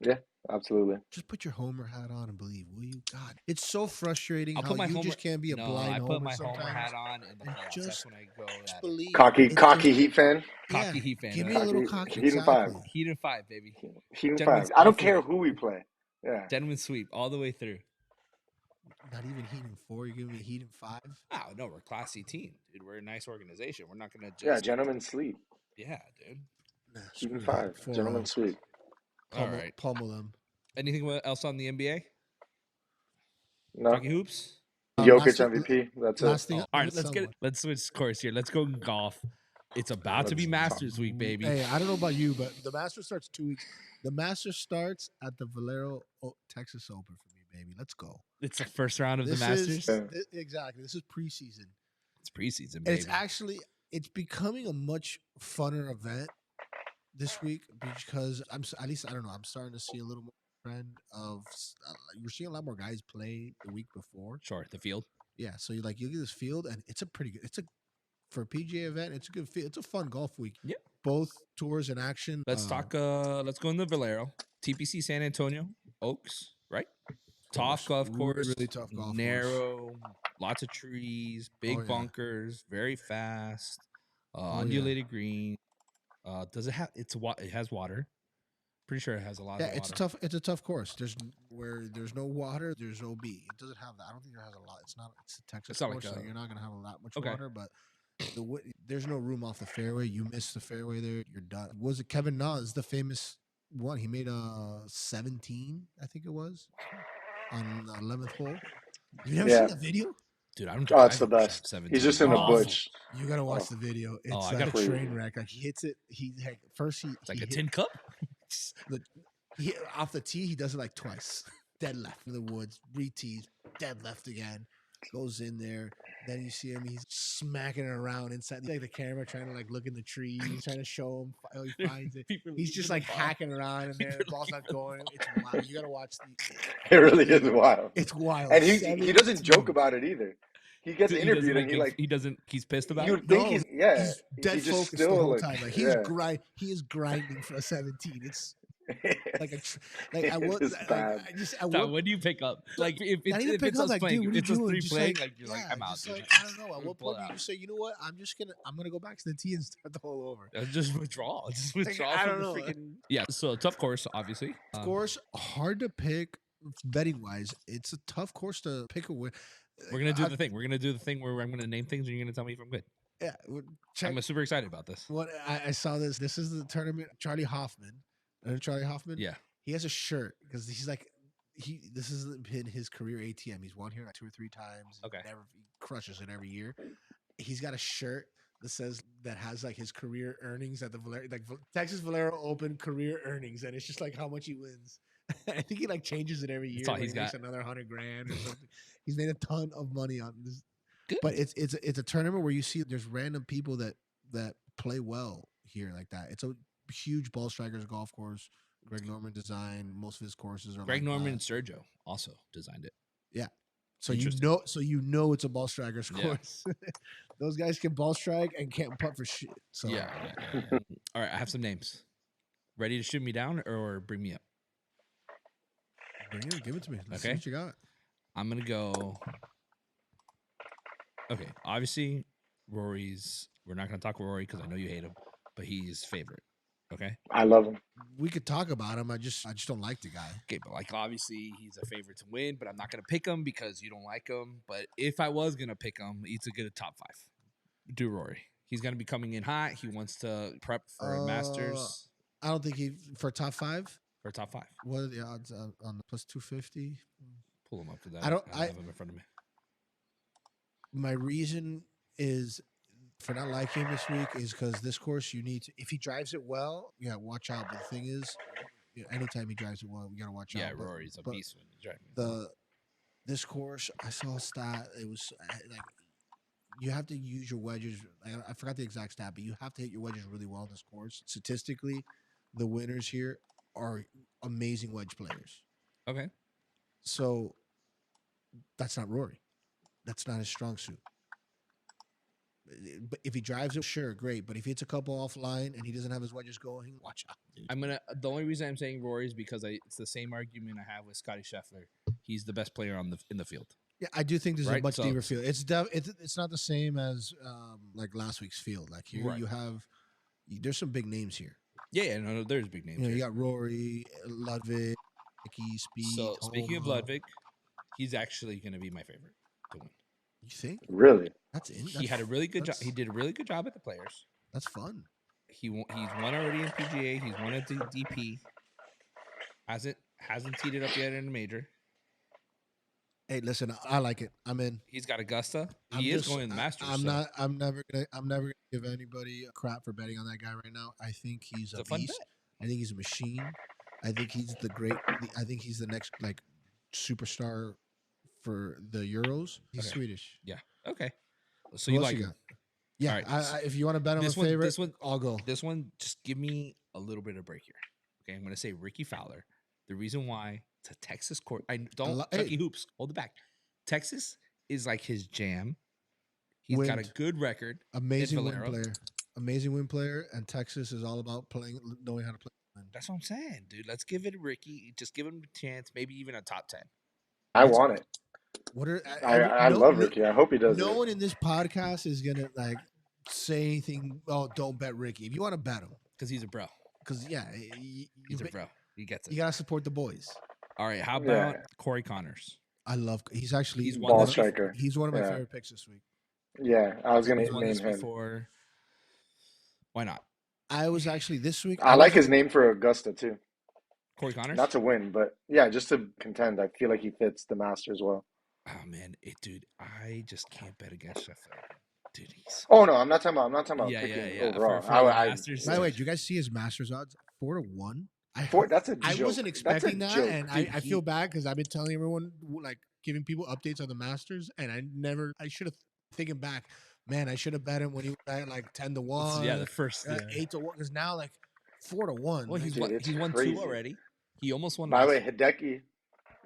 Yeah, absolutely.
Just put your homer hat on and believe, will you? God, it's so frustrating how you just can't be a blind homer.
I put my
sometimes.
homer hat on in the playoffs. That's when I go
just believe.
Cocky Heat fan.
Cocky Heat fan.
Give me a little cocky.
Heat and 5.
Heat and 5, baby.
Heat and 5. I don't care who we play. Yeah.
Gentlemen sweep all the way through.
Not even Heat and 4. You're giving me Heat and 5.
Oh no, we're a classy team, dude. We're a nice organization. We're not gonna just.
Yeah, gentlemen sleep.
Yeah, dude.
Heat and 5. Gentlemen sweep.
All right,
pummel them.
Anything else on the NBA?
No.
Chucky Hoops.
Jokic MVP. That's it.
All right, let's switch course here. Let's go golf. It's about to be Masters week, baby.
Hey, I don't know about you, but the Masters starts 2 weeks. The Masters starts at the Valero Texas Open for me, baby. Let's go.
It's the first round of the Masters.
Exactly. This is preseason.
It's preseason, baby.
And it's becoming a much funner event this week because I'm starting to see a little more trend of you're seeing a lot more guys play the week before.
Sure, the field.
Yeah, so you look at this field and it's a pretty good. For a PGA event, it's a good field. It's a fun golf week.
Yeah,
both tours in action.
Let's talk. Let's go in the Valero, TPC San Antonio, Oaks, right? Tough golf course,
really tough golf
narrow,
course.
Lots of trees, big bunkers, very fast, undulated green. Does it have? It has water. Pretty sure it has a lot of water.
It's a tough course. There's no water, there's no B. It doesn't have that. I don't think it has a lot. It's a Texas course, so you're not gonna have that much water. But there's no room off the fairway. You miss the fairway there, you're done. Was it Kevin Na is the famous one? He made a 17, I think it was, on the 11th hole. You never seen that video?
Dude, I don't.
Oh, it's the best. He's just in the bush.
You gotta watch the video. It's like a train wreck. Like he hits it. It's
like a tin cup.
Off the tee, he does it like twice. Dead left in the woods, re-tees, dead left again. Goes in there, Then you see him, he's smacking it around inside like the camera, trying to like look in the trees, trying to show him how he finds it. He's just like hacking around in there. The ball's not going. It's wild. You gotta watch
It really is wild.
It's wild.
And he doesn't joke about it either. He gets
He
interviewed and
he's pissed about
you
it.
would think
he's dead
just
focused the
still
whole
like,
time. Like he is grinding for a 17. It's like I
it
would
is bad.
So when do you pick up? Like if it's us playing, if it's us three playing, like you're like I'm out.
Like, I don't know. At what point do you just say, you know what? I'm gonna go back to the tee and start the whole over.
Just withdraw. Just withdraw. I don't know. Yeah. So tough course, obviously.
Of course, hard to pick betting wise. It's a tough course to pick a win.
We're gonna do the thing. We're gonna do the thing where I'm gonna name things and you're gonna tell me if I'm good.
Yeah,
I'm super excited about this.
What I saw this. This is the tournament. Charlie Hoffman. Charlie Hoffman.
Yeah.
He has a shirt because he's like this has been his career ATM. He's won here like 2 or 3 times.
Okay.
He crushes it every year. He's got a shirt that has like his career earnings at the Valero, like Texas Valero Open career earnings, and it's just like how much he wins. I think he like changes it every year.
He's got
another $100,000 or something. He's made a ton of money on this.
Good.
But it's a tournament where you see there's random people that play well here like that. It's a huge ball strikers golf course. Greg Norman designed most of his courses.
Greg Norman and Sergio also designed it.
Yeah. So you know it's a ball strikers course. Those guys can ball strike and can't putt for shit. So
yeah. All right, I have some names. Ready to shoot me down or bring me up?
Give it to me. Let's
okay.
See what you got.
I'm gonna go. Okay, obviously Rory's. We're not gonna talk Rory because I know you hate him, but he's favorite. Okay.
I love him.
We could talk about him. I just don't like the guy.
Okay, but like obviously he's a favorite to win, but I'm not gonna pick him because you don't like him. But if I was gonna pick him, he's a good top 5. Do Rory. He's gonna be coming in hot. He wants to prep for a Masters.
I don't think for top 5.
For top 5.
What are the odds on the plus 250?
Pull him up to that.
I don't
have him in front of me.
My reason is for not liking him this week is because this course you need to. If he drives it well, watch out. But the thing is, anytime he drives it well, we gotta watch out.
Yeah, Rory's a beast when he's driving.
This course, I saw a stat. It was like you have to use your wedges. I forgot the exact stat, but you have to hit your wedges really well in this course. Statistically, the winners here are amazing wedge players.
Okay.
So that's not Rory. That's not his strong suit. But if he drives it, sure, great. But if he hits a couple offline and he doesn't have his wedges going, watch out. Dude.
The only reason I'm saying Rory is because it's the same argument I have with Scotty Scheffler. He's the best player in the field.
Yeah, I do think there's a much deeper field. It's not the same as like last week's field. Like here, there's some big names here.
Yeah, no, there's big names.
You got Rory, Ludwig, Mickey, Speed.
So speaking of Ludwig, he's actually going to be my favorite to win.
You think?
Really?
He had a really good job. He did a really good job at the Players.
That's fun.
He's won already in PGA. He's won at the DP. Hasn't teed it up yet in a major.
Hey, listen, I like it. I'm in.
He's got Augusta. He is going to the Masters.
I'm never gonna give anybody crap for betting on that guy right now. I think he's a beast. I think he's a machine. I think he's I think he's the next like superstar for the Euros. He's Swedish.
Yeah. Okay. So you like him?
Yeah. Right. If you want to bet on a favorite, I'll go.
This one, just give me a little bit of break here. Okay, I'm going to say Ricky Fowler. The reason why it's a Texas court. Chucky Hoops. Hold it back. Texas is like his jam. He's got a good record.
Amazing win player. Amazing win player. And Texas is all about knowing how to play.
That's what I'm saying, dude. Let's give it to Ricky. Just give him a chance. Maybe even a top 10.
I want it. I love Ricky. I hope he does.
No one in this podcast is gonna like say anything. Oh, don't bet Ricky. If you want to bet him,
because he's a bro.
Because
he's a bro. He gets it.
You gotta support the boys.
All right. How about Corey Connors?
I love. He's
ball striker.
He's one of my favorite picks this week.
Yeah, I was gonna name him.
Before. Why not?
I was actually this week.
I like his name for Augusta too.
Corey Connors?
Not to win, but just to contend. I feel like he fits the Masters well.
Oh man, dude, I just can't bet against Scheffler. Dude,
Oh no, I'm not talking about picking overall.
By the way, do you guys see his Masters odds? 4-1.
That's a joke.
I wasn't expecting that, and I feel bad because I've been telling everyone, like, giving people updates on the Masters, and I should have thinking back, man, I should have bet him when he was at like 10-1.
Yeah, the first. Yeah.
8-1. Because now like 4-1.
Well, he's
Dude, it's
he's won
crazy.
2 already. He almost won.
By the way,
last
Hideki.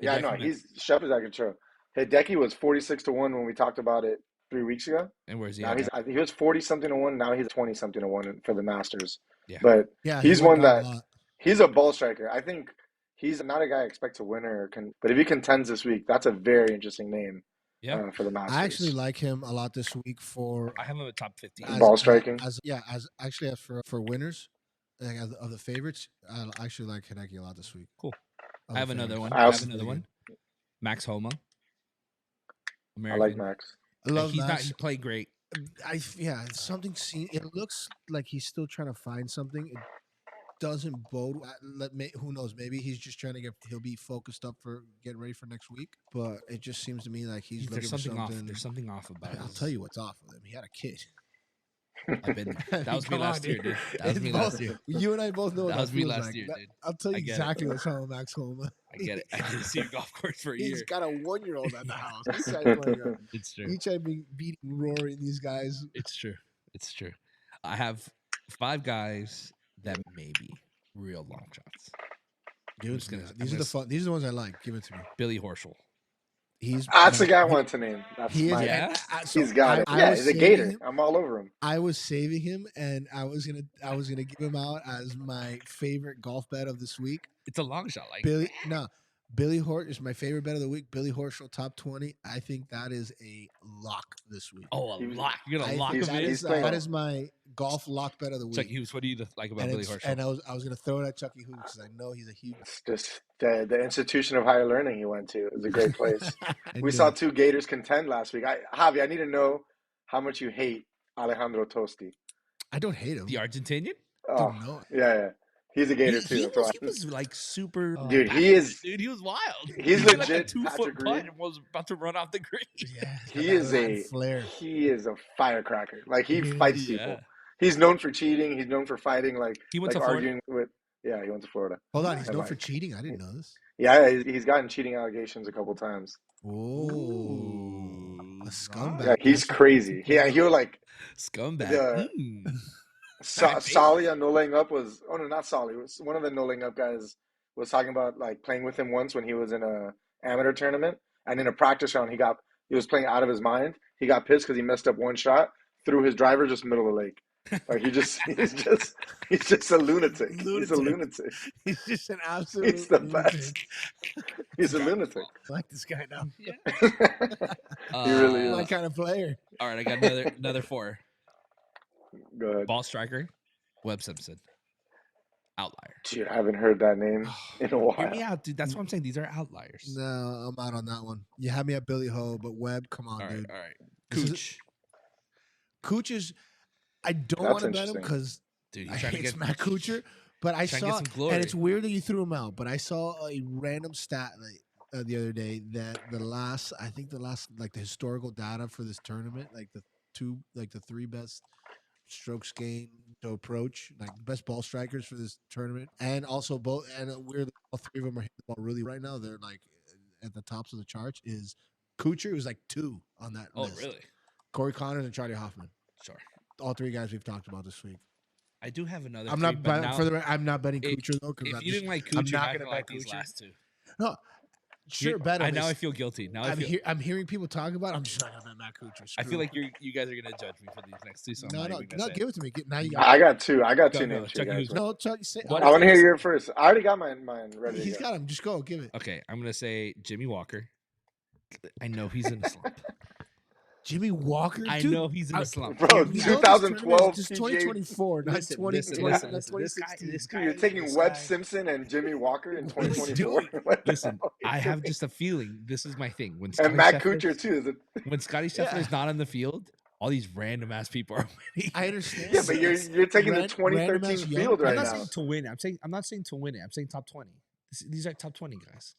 Yeah,
Hideki
no,
Mets.
Chef is out of control. Hideki was 46-1 when we talked about it 3 weeks ago.
And where's he
Now
at?
I think he was 40-something to 1. Now he's 20-something to 1 for the Masters.
Yeah.
But
Yeah,
he's
he went
one
down
that
a lot.
he's a ball striker. I think he's not a guy I expect to win but if he contends this week, that's a very interesting name.
Yeah.
For the Masters.
I actually like him a lot this week for
I have him at top 15.
Ball striking.
as for winners, like, of the favorites, I actually like Hideki a lot this week.
Cool.
Of
I have
the
another
favorites.
one.
I
I
also-
have another one. Max Homa.
I
American.
like Max.
I love
He's not.
Max.
He played great.
Something. It looks like he's still trying to find something. It doesn't bode. Who knows? Maybe he's just trying to he'll be focused up for getting ready for next week. But it just seems to me like he's looking
There's something
for
off.
something.
There's something off about it.
I'll tell you what's off with him. He had a kid.
I've been. That was me
Come on,
last year, dude. That was
It's
me
both-
last year.
You and I both know what
That was me
feels
last
like.
year, dude.
I'll tell you
I get it.
exactly what's wrong with Max Homa.
I get it. I didn't see a golf course for a year.
He's got a 1-year-old at the house. This guy playing up.
It's true.
Each time beating roaring these guys.
It's true. It's true. I have 5 guys that may be real long shots.
Give
I'm
it
just
to me.
gonna-
These
I'm
are the
gonna
fun. These are the ones I like. Give it to me.
Billy Horschel.
He's
That's the guy I
he-
wanted to name. That's
He is.
my.
Yeah?
He's got it.
I
Yeah,
was
he's a
saving
Gator.
him.
I'm all over him.
I was saving him, and I was gonna give him out as my favorite golf bet of this week.
It's a long shot. Like
Billy Hort is my favorite bet of the week. Billy Horschel top 20. I think that is a lock this week.
a
He was-
lock. You're gonna
I
lock
think
him
that
in.
is
playing-
that is my golf lock bet of the week.
Chucky Hoops. What do you like about
and,
Billy
it's-
Horschel?
and I was gonna throw it at Chucky Hoops because I know he's a huge.
It's just the institution of higher learning he went to. It was a great place.
I
We
knew
saw
it.
2 Gators contend last week. Javi, I need to know how much you hate Alejandro Tosti.
I don't hate him.
The Argentinian.
Oh,
Don't know.
yeah. He's a Gator too.
He
That's why.
was like super.
Dude, he
passionate,
is-
Dude, he was wild.
he's
He hit,
legit
like a 2-foot
Patrick
putt
Reed.
and was about to run off the green.
Yeah, he's got
He
that
is
Latin flair.
He is a firecracker. Like he
He
fights
is.
people.
Yeah.
He's known for cheating. He's known for fighting. Like
He went
like
to Florida?
arguing with. Yeah, he went to Florida.
Hold on, he's
And
known for
like-
cheating. I didn't know this.
Yeah, he's gotten cheating allegations a couple times.
Oh, a scumbag.
Yeah, he's crazy. Yeah, he'll like
Scumbag.
The-
Mm.
Salia no laying up was. Oh no, not Sali. It was one of the no laying up guys was talking about like playing with him once when he was in a amateur tournament, and in a practice round he was playing out of his mind. He got pissed because he messed up one shot, threw his driver just middle of the lake. Like he's just a lunatic. He's a lunatic.
He's just an absolute.
He's the
lunatic.
best. He's a lunatic.
I like this guy now.
He really is.
My kind of player.
All right, I got another 4.
Go ahead.
Ball striker, Webb Simpson. Outlier.
Dude, I haven't heard that name in a
Hear
while.
me out, dude. That's what I'm saying. These are outliers.
No, I'm out on that one. You had me at Billy Ho, but Webb, come on,
All right,
dude.
all right.
This is-
Cooch,
Cooch is. I don't
That's
want to bet him
interesting.
because
dude.
I
He's trying to
hate
get
Matt Kuchar. But I
trying to get
saw,
some glory.
and it's weird that you threw him out. But I saw a random stat the other day that the historical data for this tournament, like the 3 best strokes gained to approach, like best ball strikers for this tournament, and also weirdly all 3 of them are hitting the ball really right now. They're like at the tops of the charts. Is Kuchar was like 2 on that
Oh,
list.
really?
Corey Connors and Charlie Hoffman.
Sure.
All 3 guys we've talked about this week.
I do have another.
I'm
3,
not
but
bet-
now,
for the re- I'm not betting
if-
Kuchar though because
If you didn't like
I'm
Cooch,
not
you're
gonna
not like
bet
these
Kuchar.
last 2.
no. Sure, bet him.
I now I
It's-
feel guilty. Now I
I'm,
feel.
I'm hearing people talk about it. I'm just not gonna bet Matt Kuchar.
I
Screw
feel
it.
like you guys are gonna judge me for these next 2. So I'm
no,
not
no,
even gonna
no.
say it.
Give it to me. Now you got.
I got 2. I got
Go,
2
go.
names for you
Chucky
guys.
Hoops.
No, Chuck. Say,
What?
I want to hear your first. I already got mine ready.
He's
to go.
got him. Just go. Give it.
Okay, I'm gonna say Jimmy Walker. I know he's in a slump.
Jimmy Walker.
I
Dude,
know he's in a slump.
Bro,
you know this
2012
tournament is just
PGA
2024, not
Listen,
20.
listen,
not
listen. This
2016.
guy.
Dude, you're taking
this
Webb
guy-
Simpson and Jimmy Walker in
What is he
2024.
doing?
What the
Listen,
hell are
I
you
have
doing?
just a feeling. This is my thing. When
And
Scotty
Matt
Scheffler-
Kuchar too. Is it?
When Scotty Scheffler
Yeah.
is not on the field, all these random ass people are winning.
I understand.
Yeah, but you're taking the
Random
2013
ass young-
field
I'm
right
not
now.
saying to win. I'm not saying to win it. I'm saying top 20. These are top 20 guys.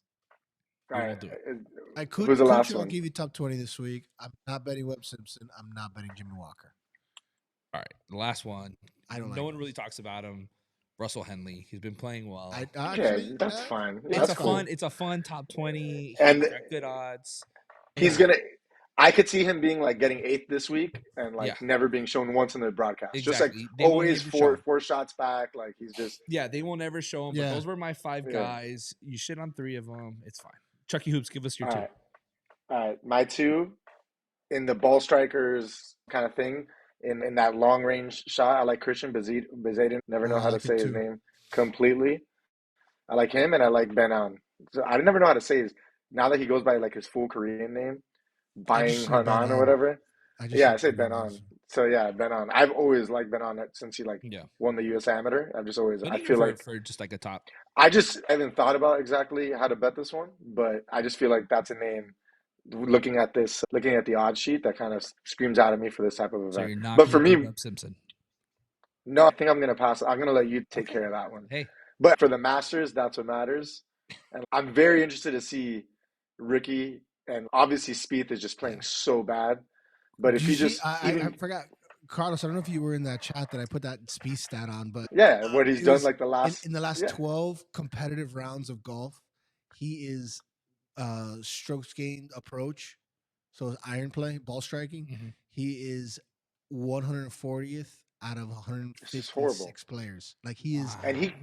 All
We
right.
won't do it.
Who's the last
Kuchar, I'll
one?
give you top 20 this week. I'm not betting Webb Simpson. I'm not betting Jimmy Walker.
All right, the last one.
I don't.
No
like
one
him.
really talks about him. Russell Henley. He's been playing well.
I
Okay,
actually,
that's fine.
it's
That's
a
cool.
fun. It's a fun top 20.
And-
He's got good odds.
He's
Yeah.
gonna. I could see him being like getting 8th this week and
Yeah.
like never being shown once in the broadcast. Just like
Exactly. They won't
always
even show him.
four shots back. Like he's just
Yeah, they will never show him. But
Yeah.
those were my 5
Yeah.
guys. You shit on 3 of them. It's fine. Chucky Hoops, give us your
all
2.
right. All right, my 2 in the ball strikers kind of thing in that long range shot. I like Christian Bezaden. Never know
I
how to
like
say
it
his
too.
name completely. I like him, and I like Ben An. So I never know how to say his. Now that he goes by like his full Korean name,
I just
Buying
say Ben
Hanan or
On.
whatever.
I just
Yeah,
say
I say
Ben
Ben An. So yeah, Ben An. I've always liked Ben An since he like
Yeah.
won the U.S. Amateur. I've just always.
What
I
do you give
feel like
for just like a top?
I haven't thought about exactly how to bet this one, but I just feel like that's a name. Looking at the odds sheet, that kind of screams out at me for this type of
So
event.
you're not
But
going
for
to do
me,
Webb Simpson.
no, I think I'm gonna pass. I'm gonna let you take
Okay.
care of that one.
Hey.
But for the Masters, that's what matters. And I'm very interested to see Ricky, and obviously Spieth is just playing so bad. But
Did
if
you
he
see?
just
I
even
forgot, Carlos. I don't know if you were in that chat that I put that speed stat on, but
yeah, what he's
it
done
was
like the last
in the last
yeah
12 competitive rounds of golf. He is strokes gained approach, so iron play, ball striking.
Mhm.
He is 140th out of
it's just horrible.
156 players. Like he is
And he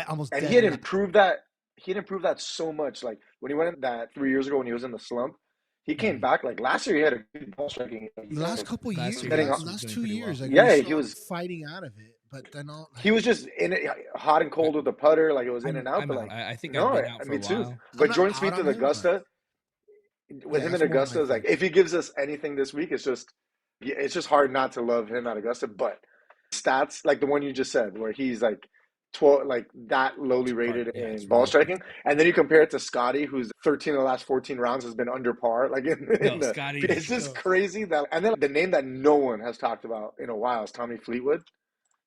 almost
and he
dead
had
in that.
improved that he had improved that so much. Like when he went in that 3 years ago when he was in the slump, he came
Mhm.
back like last year. He had a good ball striking.
The last couple
Last
years,
year,
Setting
he
up,
was
last
doing
2
pretty well.
years, like we
yeah,
saw
he
him
was
fighting out of it, but then all like,
he was just in it, hot and cold with the putter. Like it was in and out.
I'm
But
out.
like
I think I've
no,
been out for a
me too.
while.
I'm
But
not
Jordan
out
Spieth
on
at
him, but
Augusta, with
yeah,
him in
that's more
Augusta,
my
is like
thing.
if he gives us anything this week, it's just hard not to love him at Augusta. But stats like the one you just said, where he's like 12, like that lowly rated
Yeah, it's
in ball
really
striking, and then you compare it to Scotty, who's 13 of the last 14 rounds has been under par. Like in
no
the,
Scotty.
it's just
Yo,
crazy that. And then the name that no one has talked about in a while is Tommy Fleetwood.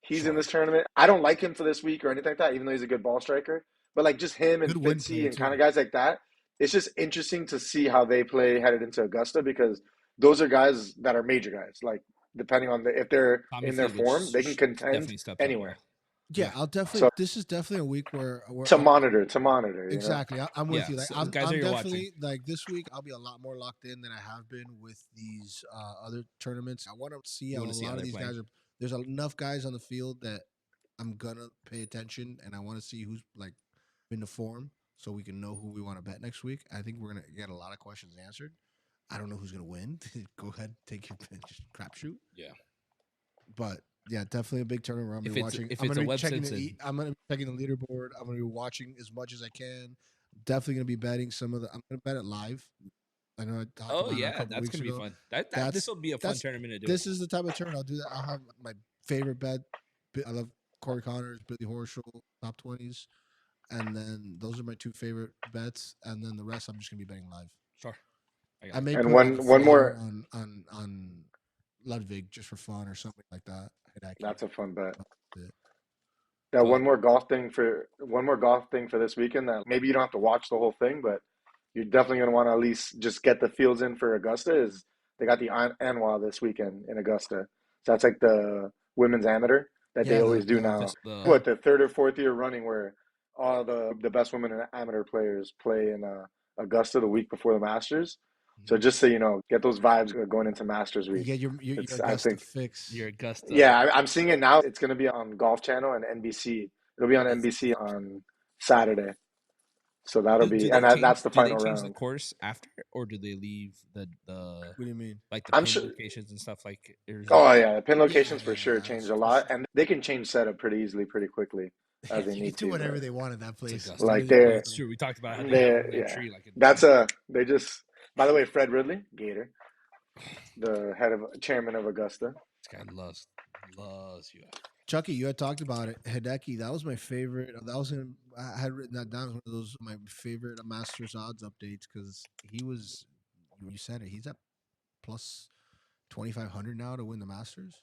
He's in
Sure.
this tournament. I don't like him for this week or anything like that, even though he's a good ball striker. But like just him and
good win
Fitzy
player
and kind
too.
of guys like that, it's just interesting to see how they play headed into Augusta because those are guys that are major guys. Like depending on if they're
Tommy
in their
Fleetwood
form, they can contend
definitely stepped up
anywhere.
well.
Yeah,
Yeah.
I'll
So
definitely. This is definitely a week where
to monitor, you know.
exactly. I'm with
Yeah.
you. Like
So guys that
I'm
you're watching.
definitely like this week. I'll be a lot more locked in than I have been with these other tournaments. I want to see
You
how a
want to see how
lot of
they're
these
playing.
guys are. There's enough guys on the field that I'm gonna pay attention, and I want to see who's like in the form, so we can know who we want to bet next week. I think we're gonna get a lot of questions answered. I don't know who's gonna win. Go ahead, take your crapshoot.
Yeah.
But yeah, definitely a big tournament. I'm gonna be watching.
If
I'm
it's a
gonna be
Webb
checking
Simpson,
I'm gonna be checking the leaderboard. I'm gonna be watching as much as I can. Definitely gonna be betting some of the. I'm gonna bet it live. I know I talked
oh
about it a
yeah,
couple
that's
weeks
gonna be
ago.
fun. That this
That's
will be a fun
that's
tournament to do.
this is the type of tournament I'll do that. I'll have my favorite bet. I love Corey Connors, Billy Horschel, top 20s, and then those are my 2 favorite bets. And then the rest, I'm just gonna be betting live.
Sure. I
I
got
may
you.
And
put like a
one
flyer
more.
on Ludwig just for fun or something like that. Hideki.
That's a fun bet.
That's it.
That
Go ahead.
one more golf thing for this weekend. That maybe you don't have to watch the whole thing, but you're definitely going to want to at least just get the fields in for Augusta. Is they got the ANWA this weekend in Augusta? So that's like the women's amateur that they
Yeah,
always do now.
Just the
What the third or fourth year running where all the best women amateur players play in Augusta the week before the Masters. So just so you know, get those vibes going into Masters
you
week.
get your
It's I
Augusta
think
fix.
your Augusta.
yeah, I'm seeing it now. It's going to be on Golf Channel and NBC. It'll be on
Is
NBC on Saturday. So that'll
do
be,
they
and that's
change?
the
Do they
final
change the
round.
course after, or do they leave the
What do you mean?
like the
I'm
pin
sure.
locations and stuff like? Or is it?
Oh yeah, the pin
Yeah,
locations for sure
yeah,
changed a
for
lot,
sure.
and they can change setup pretty easily, pretty quickly as they
They can
need
do
to.
whatever
But
they want at that
It's
place.
Augusta.
like
Yeah,
they're
it's true. We talked about how they have
they
them in a
yeah,
tree like in
that's
Disney.
they just. By the way, Fred Ridley, Gator, the head of chairman of Augusta.
This guy loves you.
Chucky, you had talked about it. Hideki, that was my favorite. That was I had written that down as one of those my favorite Masters odds updates because he was. You said it. He's at plus 2,500 now to win the Masters.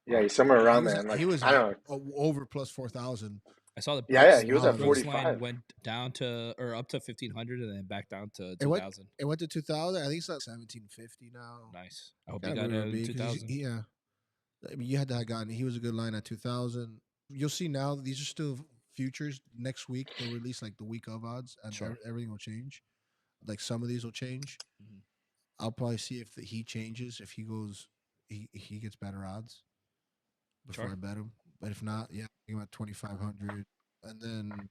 Yeah, he's somewhere
He
around
was
there. And
he
like
was
I don't know.
over plus 4,000.
I saw the
Yeah,
Brooks
he was
the
at
Brooks
4,000.
line
45.
went down to or up to 1,500 and then back down to
It went
2,000.
it went to 2,000. I think it's like 1,750 now.
Nice. I hope
Kind
you
of
got
where it would
a
be 'cause
2,000.
yeah. I mean, you had to have gotten. He was a good line at 2,000. You'll see now. These are still futures. Next week they'll release like the week of odds, and
Sure.
everything will change. Like some of these will change.
Mhm.
I'll probably see if he changes. If he goes, he gets better odds before
Sure.
I bet him. But if not, yeah, I'm at 2,500. And then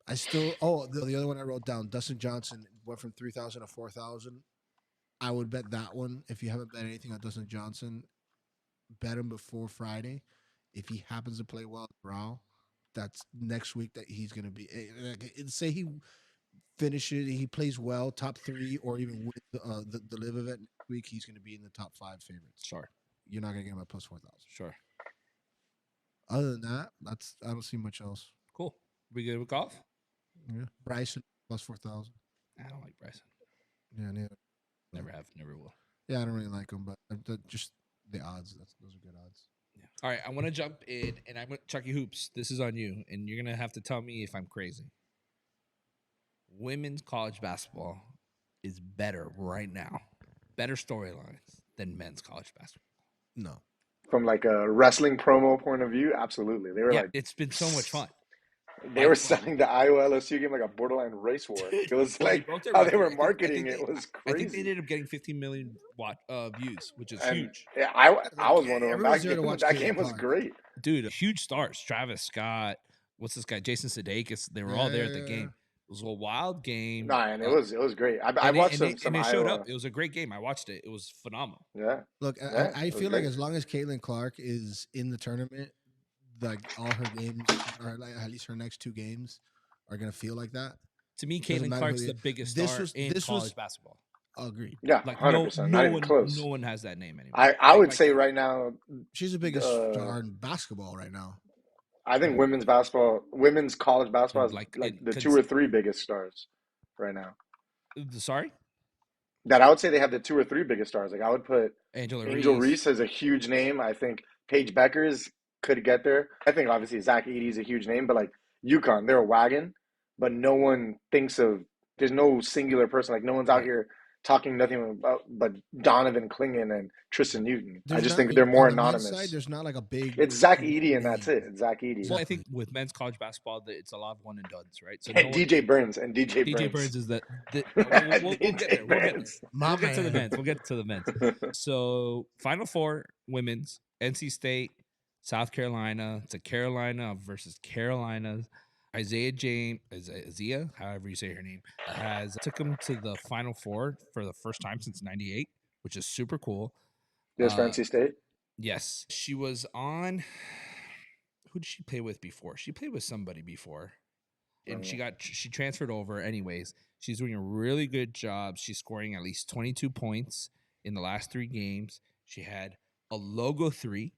I still. Oh, the other one I wrote down, Dustin Johnson went from 3,000 to 4,000. I would bet that one. If you haven't bet anything on Dustin Johnson, bet him before Friday. If he happens to play well at Raw, that's next week that he's going to be. Say he finishes, he plays well, top 3, or even wins the live event next week, he's going to be in the top 5 favorites.
Sure.
You're not going to get him at plus 4,000.
Sure.
Other than that, I don't see much else.
Cool. We good with golf?
Yeah, Bryson plus 4,000.
I don't like Bryson.
Yeah, neither.
Never have, never will.
Yeah, I don't really like him, but just the odds. Those are good odds.
Yeah. All right, I want to jump in, and I'm Chucky Hoops. This is on you, and you're gonna have to tell me if I'm crazy. Women's college basketball is better right now, better storylines than men's college basketball.
No.
From like a wrestling promo point of view, absolutely. They were
Yeah,
like,
it's been so much fun.
they were selling the Iowa LSU game like a borderline race war. It was
Well,
like
broke their
how they
record.
were
I think
marketing
they-
it was
I think they
crazy.
ended up getting 15 million views, which is
And
huge.
yeah, I was one of them.
Everyone's there to watch
That
Caitlin
game was
Clark.
great.
Dude, huge stars. Travis Scott. What's this guy? Jason Sudeikis. They were all there at the game. It was a wild game.
Nah, and it was great. I
and
watched
they,
some
and they showed
Iowa.
up. It was a great game. I watched it. It was phenomenal.
Yeah.
Look,
Yeah,
I
it was
feel like
great.
as long as Caitlin Clark is in the tournament, like all her games, or like at least her next 2 games, are gonna feel like that.
To me,
Doesn't
Caitlin
matter
Clark's
who
the
they-
biggest
this
star
was-
in
this
college
was-
basketball.
Agreed.
Yeah,
Like
100%.
no
Not even
one,
close.
no one has that name anymore.
I would
Like,
say right now,
She's the biggest star in basketball right now.
I think women's college basketball is
Like,
like
it
the
could
2 or
see-
3 biggest stars right now.
Sorry,
That I would say they have the 2 or 3 biggest stars. Like I would put
Angel
Angel Reese is a huge name. I think Paige Bueckers could get there. I think obviously Zach Edey's a huge name, but like UConn, they're a wagon, but no one thinks of. There's no singular person. Like no one's out
Right.
here talking nothing about but Donovan Clingan and Tristan Newton. I
There's
just
not-
think they're more
on the men's
anonymous.
Side, there's not like a big.
It's Zach Edey and that's
name.
it. It's Zach Edey.
Well, I think with men's college basketball, it's a lot of one and dones, right? So
And DJ Burns and DJ
DJ
Burns.
Burns is the we'll get there. We'll get there.
Burns.
My
We'll get to the
man.
men's. We'll get to the men's. So Final Four women's, NC State, South Carolina. It's a Carolina versus Carolina. Isaiah, however you say her name, took them to the Final Four for the first time since '98, which is super cool.
There's NC State.
Yes, she was on. Who did she play with before? She played with somebody before, and she transferred over. Anyways, she's doing a really good job. She's scoring at least 22 points in the last 3 games. She had a logo 3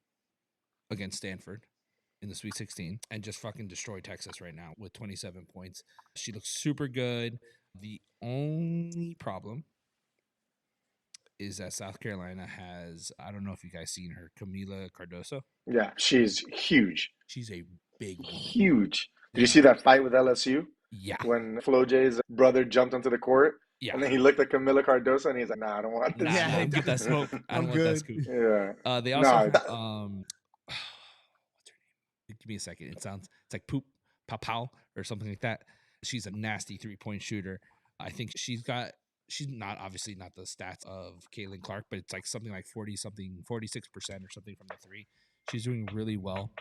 against Stanford in the Sweet 16 and just fucking destroyed Texas right now with 27 points. She looks super good. The only problem is that South Carolina has, I don't know if you guys seen her, Camila Cardoso.
Yeah, she's huge.
She's a big woman.
Huge. Did
Yeah.
you see that fight with LSU?
Yeah.
When Flo J's brother jumped onto the court?
Yeah.
And then he looked at Camila Cardoso and he's like, nah, I don't want this.
Nah,
Yeah.
I don't get that smoke. I don't
I'm
want that
good.
scoop.
Yeah.
They also
No,
have, what's her name? Give me a second. It's like Poop Pow or something like that. She's a nasty 3-point shooter. I think she's not obviously not the stats of Caitlin Clark, but it's like something like 46% or something from the 3. She's doing really well.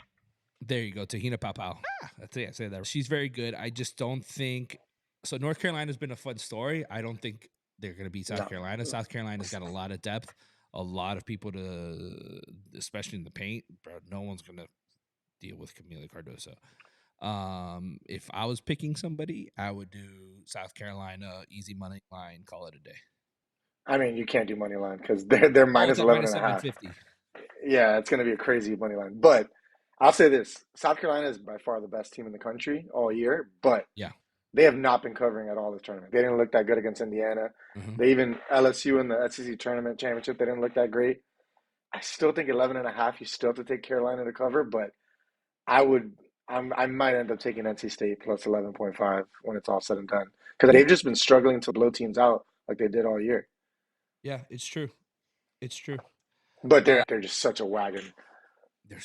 There you go, Tahina Papau. That's it. I say that. She's very good. I just don't think so. North Carolina's been a fun story. I don't think they're going to beat South Carolina. South Carolina's got a lot of depth, a lot of people to, especially in the paint. Bro, no one's going to deal with Camila Cardoso. If I was picking somebody, I would do South Carolina, easy money line, call it a day.
I mean, you can't do money line because they're minus
it's at
11 and a half.
750.
Yeah, it's going to be a crazy money line. But I'll say this. South Carolina is by far the best team in the country all year, but
Yeah.
they have not been covering at all this tournament. They didn't look that good against Indiana.
Mhm.
They even LSU in the SEC tournament championship, they didn't look that great. I still think 11 and a half, you still have to take Carolina to cover, but I might end up taking NC State plus 11.5 when it's all said and done. Because they've just been struggling to blow teams out like they did all year.
Yeah, it's true. It's true.
But they're just such a wagon.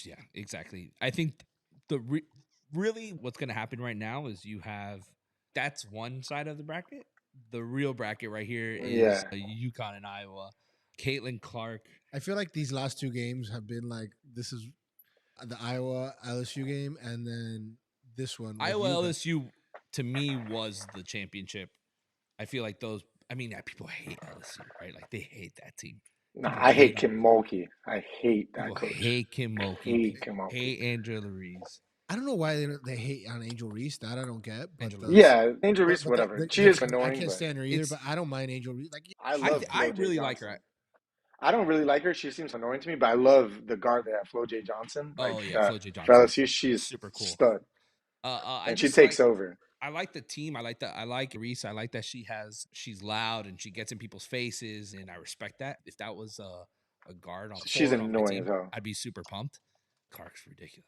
Yeah, exactly. I think really what's going to happen right now is you have that's one side of the bracket. the real bracket right here is
Yeah.
UConn and Iowa. Caitlin Clark.
I feel like these last two games have been like this is the Iowa LSU game, and then this one. with
Iowa
UConn.
LSU to me was the championship. I feel like those. I mean, people hate LSU, right? Like they hate that team.
Nah,
People
I hate
hate
Kim Mulkey. I hate that
People
coach.
hate Kim Mulkey.
Hate Kim Mulkey.
Hate Angela Reese.
I don't know why they hate on Angel Reese. That I don't get. But
Angela
Yeah, Angel
but-
Reese,
but
whatever.
the-
She
the-
is
I
annoying,
can't
but
stand her either.
it's-
But I don't mind Angel Reese. Like
I love
I
Flo J.
really like
Johnson.
her.
I don't really like her. She seems annoying to me, but I love the guard they have, Flo J. Johnson.
Oh
Like,
yeah, Flo J.
for
Johnson.
LSU, she's
Super cool.
stud.
I
And she
just
takes
like,
over.
I like the team. I like Reese. I like that she's loud and she gets in people's faces, and I respect that. If that was a guard on
She's
forward on my
annoying as
team,
hell.
I'd be super pumped. Clark's ridiculous.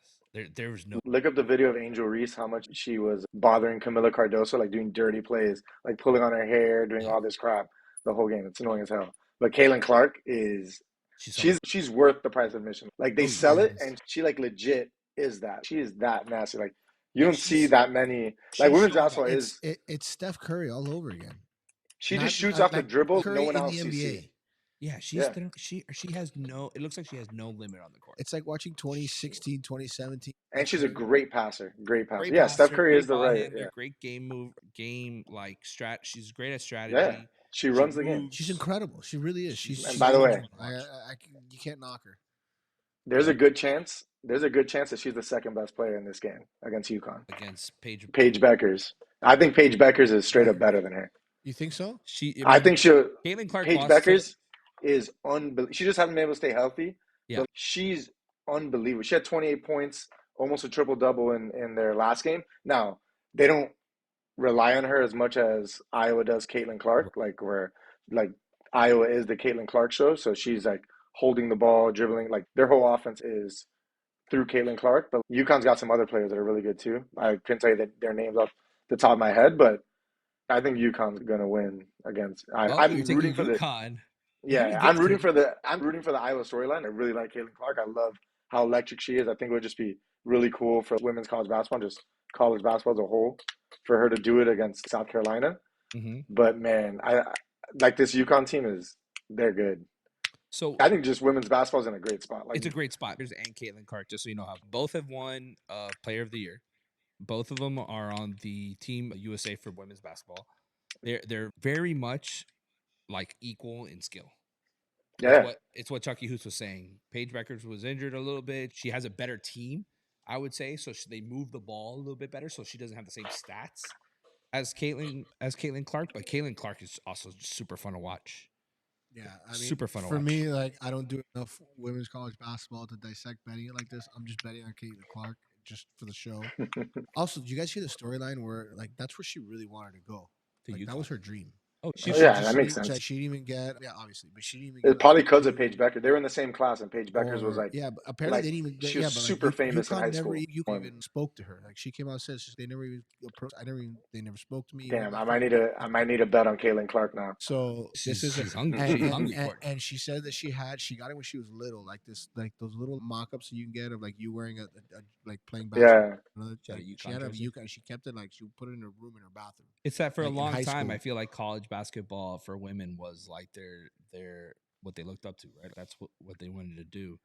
There was no.
Look up the video of Angel Reese, how much she was bothering Camila Cardoso, like doing dirty plays, like pulling on her hair, doing
Yeah.
all this crap the whole game. It's annoying as hell. But Caitlin Clark is she's worth the price of admission. Like they sell it, and she like legit is that. She is that nasty. Like you don't see that many. Like women's basketball is.
It's Steph Curry all over again.
She
Not-
just shoots
like-
off the
like
dribble.
Curry
No one
in
else
the
sees
NBA.
it.
Yeah, she has no. It looks like she has no limit on the court.
It's like watching 2016, 2017.
And she's a great passer. Great passer.
Great
Yeah,
passer,
Steph Curry
great
is the
ball
right.
handler,
Yeah.
great game like strat. She's great at strategy.
Yeah. She runs the game.
moves.
She's incredible. She really is. She's.
And
she's
by the way-
incredible. you can't knock her.
There's a good chance. There's a good chance that she's the second best player in this game against UConn.
Against Paige.
Paige Bueckers. I think Paige Bueckers is straight up better than her.
You think so?
I think
Caitlin Clark
Paige
lost to-
Bueckers is unbelievable. She just hasn't been able to stay healthy.
Yeah.
But she's unbelievable. She had 28 points, almost a triple-double in their last game. Now, they don't rely on her as much as Iowa does Caitlin Clark, like Iowa is the Caitlin Clark show. So she's like holding the ball, dribbling. Like their whole offense is through Caitlin Clark. But UConn's got some other players that are really good too. I couldn't tell you their names off the top of my head, but I think UConn's gonna win against. I'm rooting for
UConn.
I'm rooting for the Iowa storyline. I really like Caitlin Clark. I love how electric she is. I think it would just be really cool for women's college basketball, just college basketball as a whole, for her to do it against South Carolina.
Mm-hmm.
But man, I like this UConn team they're good.
So
I think just women's basketball is in a great spot. Like
it's a great spot. There's and Caitlin Clark, just so you know how both have won Player of the Year. Both of them are on the team USA for women's basketball. They're very much like equal in skill.
yeah.
It's what Chucky Hoops was saying. Paige Bueckers was injured a little bit. She has a better team, I would say. So they move the ball a little bit better. So she doesn't have the same stats as Caitlin Clark. But Caitlin Clark is also super fun to watch.
Yeah, I mean,
Super fun to
for
watch.
me. Like, I don't do enough women's college basketball to dissect betting it like this. I'm just betting on Caitlin Clark just for the show. Also, did you guys hear the storyline where like that's where she really wanted to go? Like, that was her dream.
Oh,
that makes sense.
She didn't even get obviously, but she didn't even.
It's
get,
probably because of Paige Bueckers. They were in the same class, and Paige Bueckers was like,
yeah, but apparently
like,
they didn't even.
she was super famous in high school.
UConn even spoke to her. Like she came out and said they never even approached. They never spoke to me.
damn, I might need a bet on Caitlin Clark now.
So this is
she's hungry.
and,
She's hungry for it.
and she said that she got it when she was little, like those little mock-ups that you can get of like you wearing a like playing basketball.
Yeah,
She had a
She had a
jersey.
UConn. She kept it like she would put it in her room in her bathroom.
It's that for
like
a
in
long
high
time.
school.
I feel like college basketball for women was like their what they looked up to, right? That's what they wanted to do.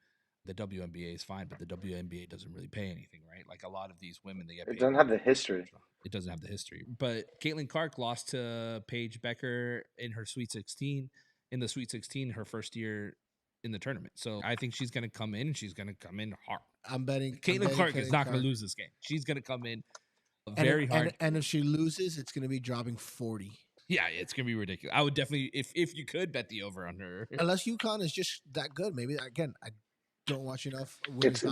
The WNBA is fine, but the WNBA doesn't really pay anything, right? Like a lot of these women, they get paid.
it doesn't have the history.
It doesn't have the history. But Caitlin Clark lost to Paige Bueckers in her Sweet 16. In the Sweet 16, her first year in the tournament. So I think she's going to come in, and she's going to come in hard.
I'm betting
Caitlin Clark is not going to lose this game. She's going to come in very hard.
And if she loses, it's going to be dropping 40.
Yeah, it's going to be ridiculous. I would definitely, if you could bet the over on her.
Unless UConn is just that good. Maybe, again, I don't watch enough.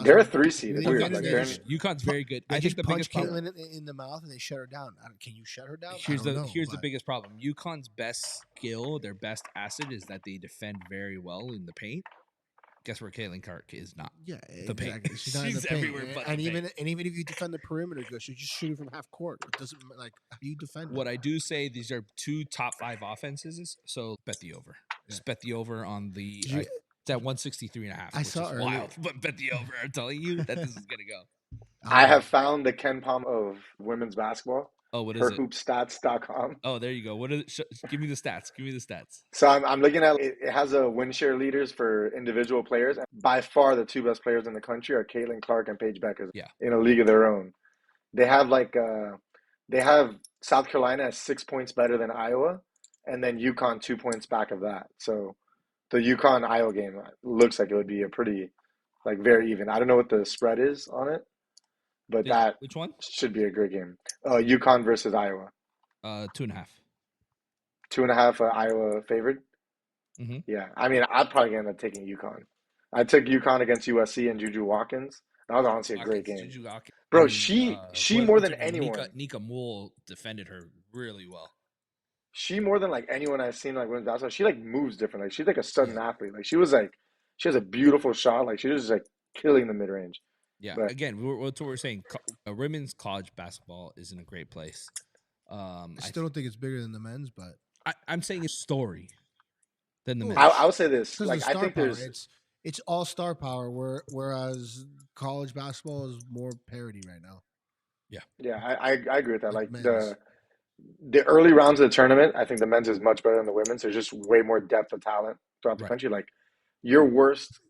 They're a 3 seed. It's
Really
weird.
good.
Like,
UConn's very good.
They
I
just
think the biggest
punch
problem.
Caitlin in the mouth and they shut her down. Can you shut her down?
Here's the biggest problem. UConn's best skill, their best asset, is that they defend very well in the paint. Guess where Caitlin Clark is not.
Yeah,
the paint.
exactly. She's not in
She's
the paint.
everywhere but
and
the
even if you defend the perimeter good, she's just shooting from half court. It doesn't like how do you defend
What
it?
I do say, these are two top 5 offenses, so bet the over. Just bet the over on the.
Did you-
It's at 163.5.
I saw
is
earlier-
wild, but bet the over. I'm telling you that this is gonna go.
I have found the Ken Palm of women's basketball.
Oh, what is it?
herhoopstats.com.
Oh, there you go. What is it? Give me the stats. Give me the stats.
So I'm looking at it. It has a win share leaders for individual players. By far, the two best players in the country are Caitlin Clark and Paige Bueckers
Yeah.
in a league of their own. They have they have South Carolina as 6 points better than Iowa, and then UConn 2 points back of that. So the UConn Iowa game looks like it would be a pretty very even. I don't know what the spread is on it, but that
Which one?
should be a great game. UConn versus Iowa.
2.5.
2.5 Iowa favored.
Mm-hmm.
Yeah, I mean, I'd probably end up taking UConn. I took UConn against USC and Juju Watkins. That was honestly a great game.
Juju Watkins.
Bro,
I mean,
she more than anyone.
Nika Moole defended her really well.
She more than anyone I've seen women's basketball. She moves different. She's like a sudden athlete. She was she has a beautiful shot. She was just killing the mid range.
Yeah.
But
again, that's what we're saying. Women's college basketball is in a great place.
I still don't think it's bigger than the men's, but
I'm saying it's story than the men's.
I would say this.
Because
I think
power,
there's
it's all star power, whereas college basketball is more parity right now.
Yeah, I agree with that.
Men's.
The early rounds of the tournament, I think the men's is much better than the women's. There's just way more depth of talent throughout the country. Your worst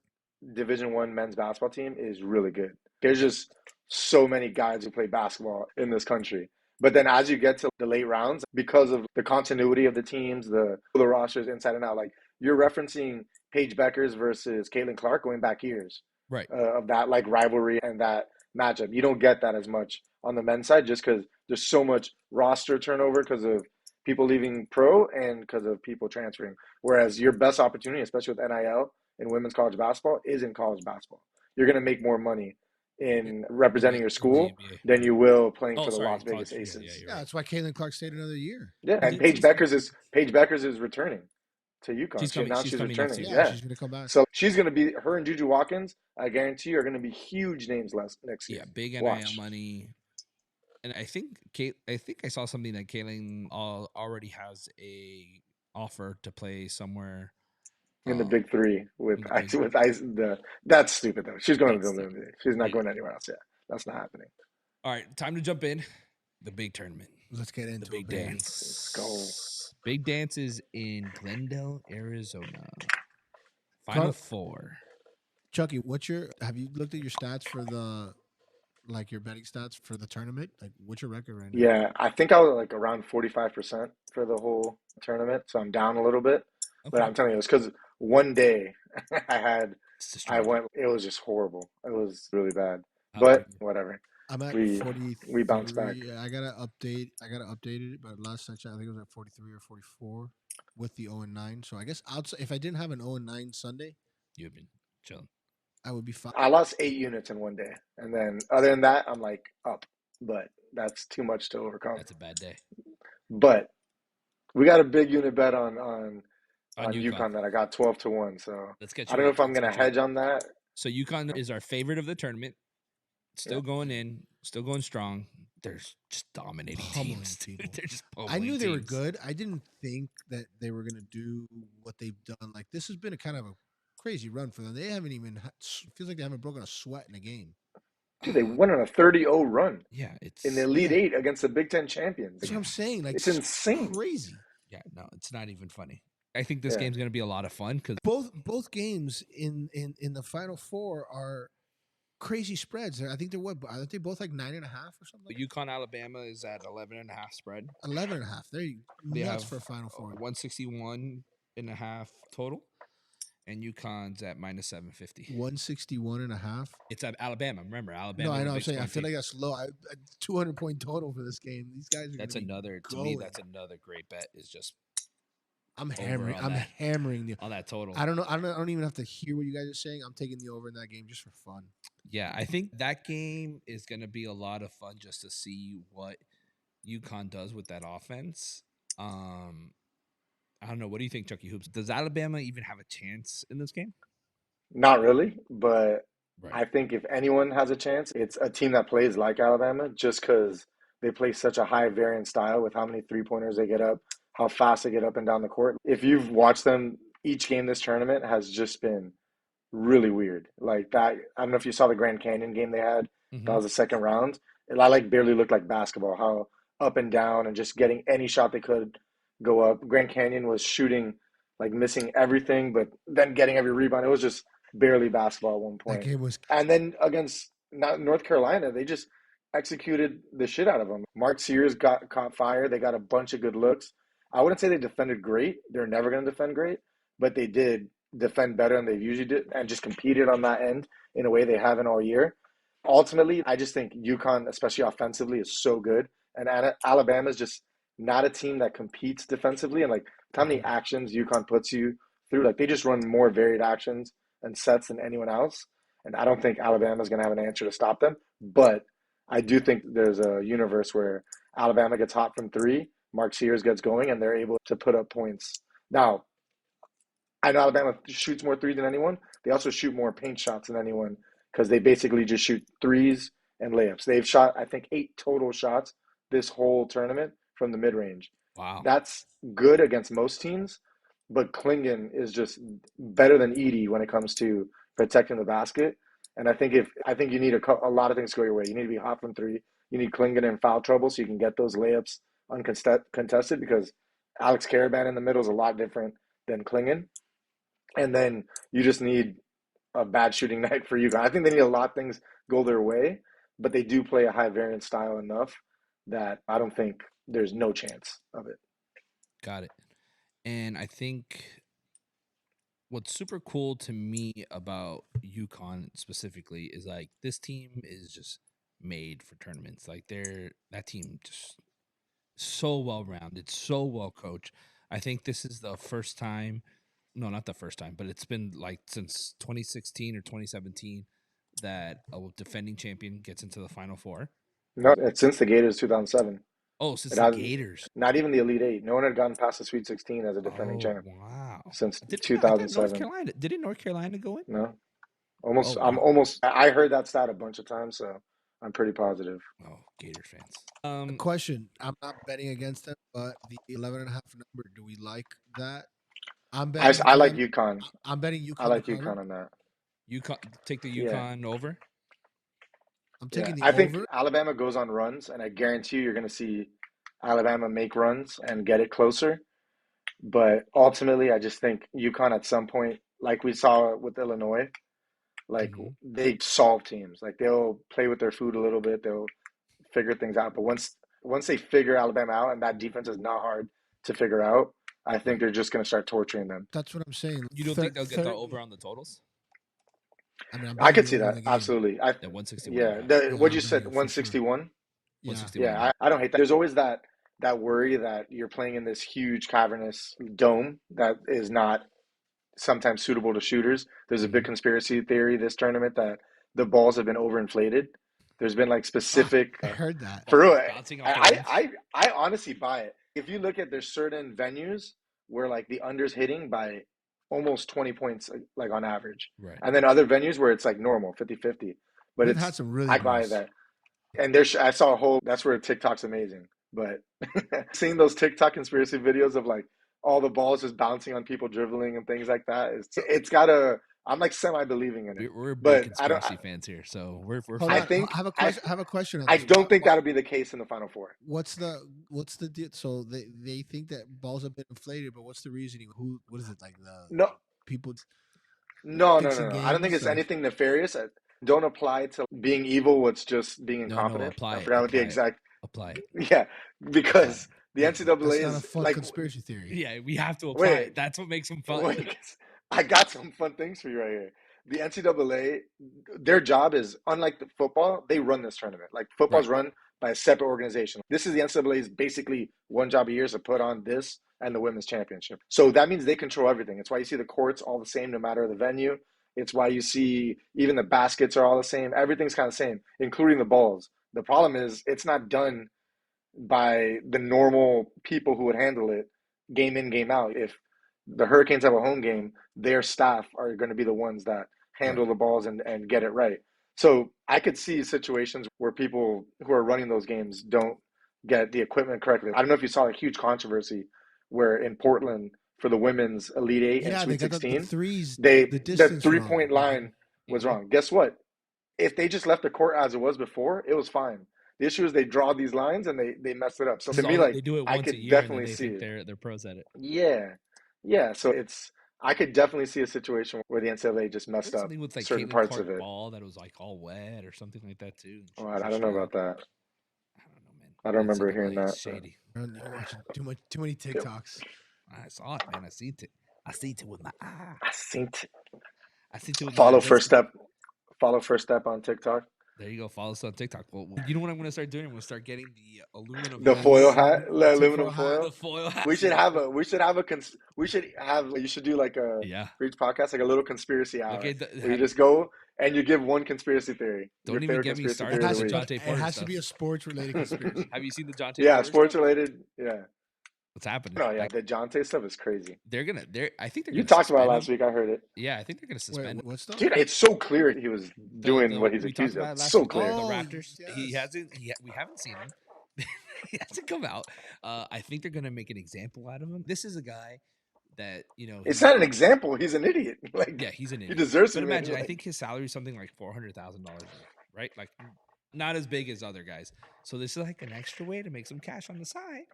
Division I men's basketball team is really good. There's just so many guys who play basketball in this country. But then as you get to the late rounds, because of the continuity of the teams, the rosters inside and out, you're referencing Paige Bueckers versus Caitlin Clark going back years.
Right.
Of that rivalry and that matchup. You don't get that as much on the men's side just because there's so much roster turnover because of people leaving pro and because of people transferring. Whereas your best opportunity, especially with NIL in women's college basketball, is in college basketball. You're going to make more money in representing your school than you will playing for the Las Vegas Aces.
Yeah, that's why Caitlin Clark stayed another year.
Yeah, and Paige Bueckers is returning to UConn. She announced she's returning.
Yeah, she's going to come back.
So she's going to be her and Juju Watkins. I guarantee you are going to be huge names next year.
Yeah, big NIL money. And I think I saw something that Caitlin already has a offer to play somewhere
in the Big Three with ice. That's stupid though. She's going to the NBA. She's not going anywhere else yet. That's not happening.
All right, time to jump in. The big tournament.
Let's get into
the big dance.
Let's go.
Big dance is in Glendale, Arizona. Final Four.
Chucky, have you looked at your stats for the your betting stats for the tournament? What's your record right now?
Yeah, I think I was around 45% for the whole tournament, so I'm down a little bit. Okay. But I'm telling you, it's because one day I went. It was just horrible. It was really bad. But whatever.
I'm at
43. We bounced back.
I gotta update it, but last I checked, I think it was at 43 or 44 with the 0-9. So I guess if I didn't have an 0-9 Sunday,
you've been chilling.
I would be fine.
I lost 8 units in one day, and then other than that, I'm up. But that's too much to overcome.
That's a bad day.
But we got a big unit bet on UConn that I got 12-1. So I don't know if I'm gonna hedge on that.
So UConn is our favorite of the tournament. Still going in, still going strong. They're just dominating teams. They're just
I knew they were good. I didn't think that they were gonna do what they've done. This has been a kind of a crazy run for them. They haven't even feels like they haven't broken a sweat in a game.
Dude, they went on a 30-0 run.
Yeah, it's
in the Elite Eight against the Big Ten champions.
That's what I'm saying.
It's insane,
crazy.
Yeah, no, it's not even funny. I think this game's going to be a lot of fun because
both games in the Final Four are crazy spreads. I think they're aren't they both 9.5 or something?
UConn Alabama is at 11.5 spread.
11.5. They have for Final Four.
161.5 total. And UConn's at minus 750.
161.5.
It's at Alabama. Remember, Alabama.
No, I know. I'm saying I feel like that's low. 200-point total for this game. These guys are.
That's another. To me, that's another great bet. Is just.
I'm hammering. Hammering the
on that total.
I don't know. I don't even have to hear what you guys are saying. I'm taking the over in that game just for fun.
Yeah, I think that game is going to be a lot of fun just to see what UConn does with that offense. I don't know. What do you think, Chucky Hoops? Does Alabama even have a chance in this game?
Not really, but I think if anyone has a chance, it's a team that plays like Alabama just because they play such a high variant style with how many three-pointers they get up, how fast they get up and down the court. If you've watched them, each game this tournament has just been really weird. That, I don't know if you saw the Grand Canyon game they had. Mm-hmm. That was the second round. It barely looked like basketball, how up and down and just getting any shot they could go up. Grand Canyon was shooting, like missing everything, but then getting every rebound. It was just barely basketball at one
That
point.
game was
And then against North Carolina, they just executed the shit out of them. Mark Sears got caught fire. They got a bunch of good looks. I wouldn't say they defended great. They're never going to defend great, but they did defend better than they usually did and just competed on that end in a way they haven't all year. Ultimately, I just think UConn, especially offensively, is so good. And Alabama's just not a team that competes defensively. And like how many actions UConn puts you through, like they just run more varied actions and sets than anyone else. And I don't think Alabama's going to have an answer to stop them. But I do think there's a universe where Alabama gets hot from three, Mark Sears gets going, and they're able to put up points. Now, I know Alabama shoots more threes than anyone. They also shoot more paint shots than anyone because they basically just shoot threes and layups. They've shot, I think, 8 total shots this whole tournament from the mid-range.
Wow.
That's good against most teams, but Klingon is just better than Edey when it comes to protecting the basket. And I think you need a lot of things to go your way. You need to be hot from three. You need Klingon in foul trouble so you can get those layups uncontested because Alex Caravan in the middle is a lot different than Klingon. And then you just need a bad shooting night for you guys. I think they need a lot of things go their way, but they do play a high variance style enough that I don't think there's no chance of it.
Got it. And I think what's super cool to me about UConn specifically is like this team is just made for tournaments. Like that team just so well rounded, so well coached. I think this is the first time. No, not the first time, but it's been like since 2016 or 2017 that a defending champion gets into the Final Four.
No, it's since the Gators 2007.
Oh, since
It
the
hasn't,
Gators.
not even the Elite Eight. No one had gotten past the Sweet 16 as a defending
Oh,
champ
wow.
since
I thought
2007.
Didn't North Carolina go in?
No,
Oh, wow.
I heard that stat a bunch of times, so I'm pretty positive.
Oh, Gators fans.
question. I'm not betting against them, but the 11.5 number, do we like that? I'm betting.
I like UConn.
I'm betting UConn.
I like
to cover.
UConn on that.
UConn, take the
Yeah.
UConn over.
I'm taking the
I think
over.
Alabama goes on runs, and I guarantee you're going to see Alabama make runs and get it closer. But ultimately, I just think UConn at some point, like we saw with Illinois, like they solve teams. Like they'll play with their food a little bit. They'll figure things out. But once they figure Alabama out, and that defense is not hard to figure out, I think they're just going to start torturing them.
That's what I'm saying.
You don't think they'll get the over on the totals?
I mean,
I could see that absolutely.
The 161.
Yeah, what you said, 161.
Sure. 161.
Yeah, I don't hate that. There's always that worry that you're playing in this huge cavernous dome that is not sometimes suitable to shooters. There's a big conspiracy theory this tournament that the balls have been overinflated. There's been like specific.
I heard that.
For real,
I
honestly buy it. If you look at there's certain venues where like the under's hitting by almost 20 points like on average.
Right.
And then other venues where it's like normal, 50-50. But
We've had some really
I buy that. And I saw a whole, that's where TikTok's amazing. But seeing those TikTok conspiracy videos of like all the balls just bouncing on people dribbling and things like that, it's got a, I'm like semi-believing in it.
We're big conspiracy fans here, so we're
I have a question.
I don't think that'll be the case in the Final Four.
What's the deal? So they think that balls have been inflated, but what's the reasoning? What is it like? People.
No. I don't think it's anything nefarious. Don't apply to being evil. What's just being incompetent. I forgot what the exact.
Apply it.
Yeah, because the NCAA
That's not a
is
fun
like
conspiracy theory.
Yeah, we have to apply it. That's what makes them fun.
I got some fun things for you right here. The NCAA, their job is, unlike the football, they run this tournament. Like football's run by a separate organization. This is the NCAA's basically one job a year is to put on this and the women's championship. So that means they control everything. It's why you see the courts all the same no matter the venue. It's why you see even the baskets are all the same. Everything's kind of the same, including the balls. The problem is it's not done by the normal people who would handle it game in, game out. If the Hurricanes have a home game, their staff are going to be the ones that handle the balls and get it right. So I could see situations where people who are running those games don't get the equipment correctly. I don't know if you saw a huge controversy where in Portland for the women's Elite Eight and Sweet 16, the 3-point line was wrong. Guess what? If they just left the court as it was before, it was fine. The issue is they draw these lines and they mess it up. So to
It's
me,
all-
like
they do it
I
once a
could
year and then
definitely
they
see
think
it.
they're pros at it.
Yeah. So I could definitely see a situation where the NCAA just messed
There's
up
something with like
certain
Caitlin
parts
Clark
of it.
ball that was like all wet or something like that too.
Oh, I don't know about that.
I don't know, man.
I don't remember
NCAA
hearing that.
is shady.
You're watching too many TikToks.
I saw it, man. I seen it. I seen it with my eye.
I synced.
I seen it with my
Follow
eye.
First Step. Follow First Step on TikTok.
There you go. Follow us on TikTok. Well, you know what I'm going to start doing? I'm going to start getting the aluminum
The
hats.
foil hat,
The
the aluminum
tinfoil hat.
foil.
The foil hats.
We should have you should do like a
Yeah.
for each podcast, like a little conspiracy hour
Okay.
where you just go and you give one conspiracy theory.
Don't
your
even
favorite
get me
conspiracy
started
theory
with
of
the
the week.
Jonte
It
Porter
has
stuff.
to be a sports related conspiracy.
Have you seen the Jonte
Yeah,
Porter
sports
stuff?
related. Yeah.
What's happening?
No, yeah,
Like,
the Jonte stuff is crazy.
I think they're
You
going to
talked about
suspend
it last
him.
week. I heard it.
Yeah, I think they're going to suspend
Wait,
him.
what stuff?
Dude, it's so clear he was doing what he's
We talked
accused of.
about it last
So
week.
clear.
The
Oh,
Raptors. He
yes.
hasn't. We haven't seen him. He hasn't come out. I think they're going to make an example out of him. This is a guy that
It's not an example. He's an idiot. Like,
Yeah, he's an idiot.
he deserves
But
to
imagine,
like,
I think his salary is something like $400,000 a year, right? Like, not as big as other guys. So this is like an extra way to make some cash on the side.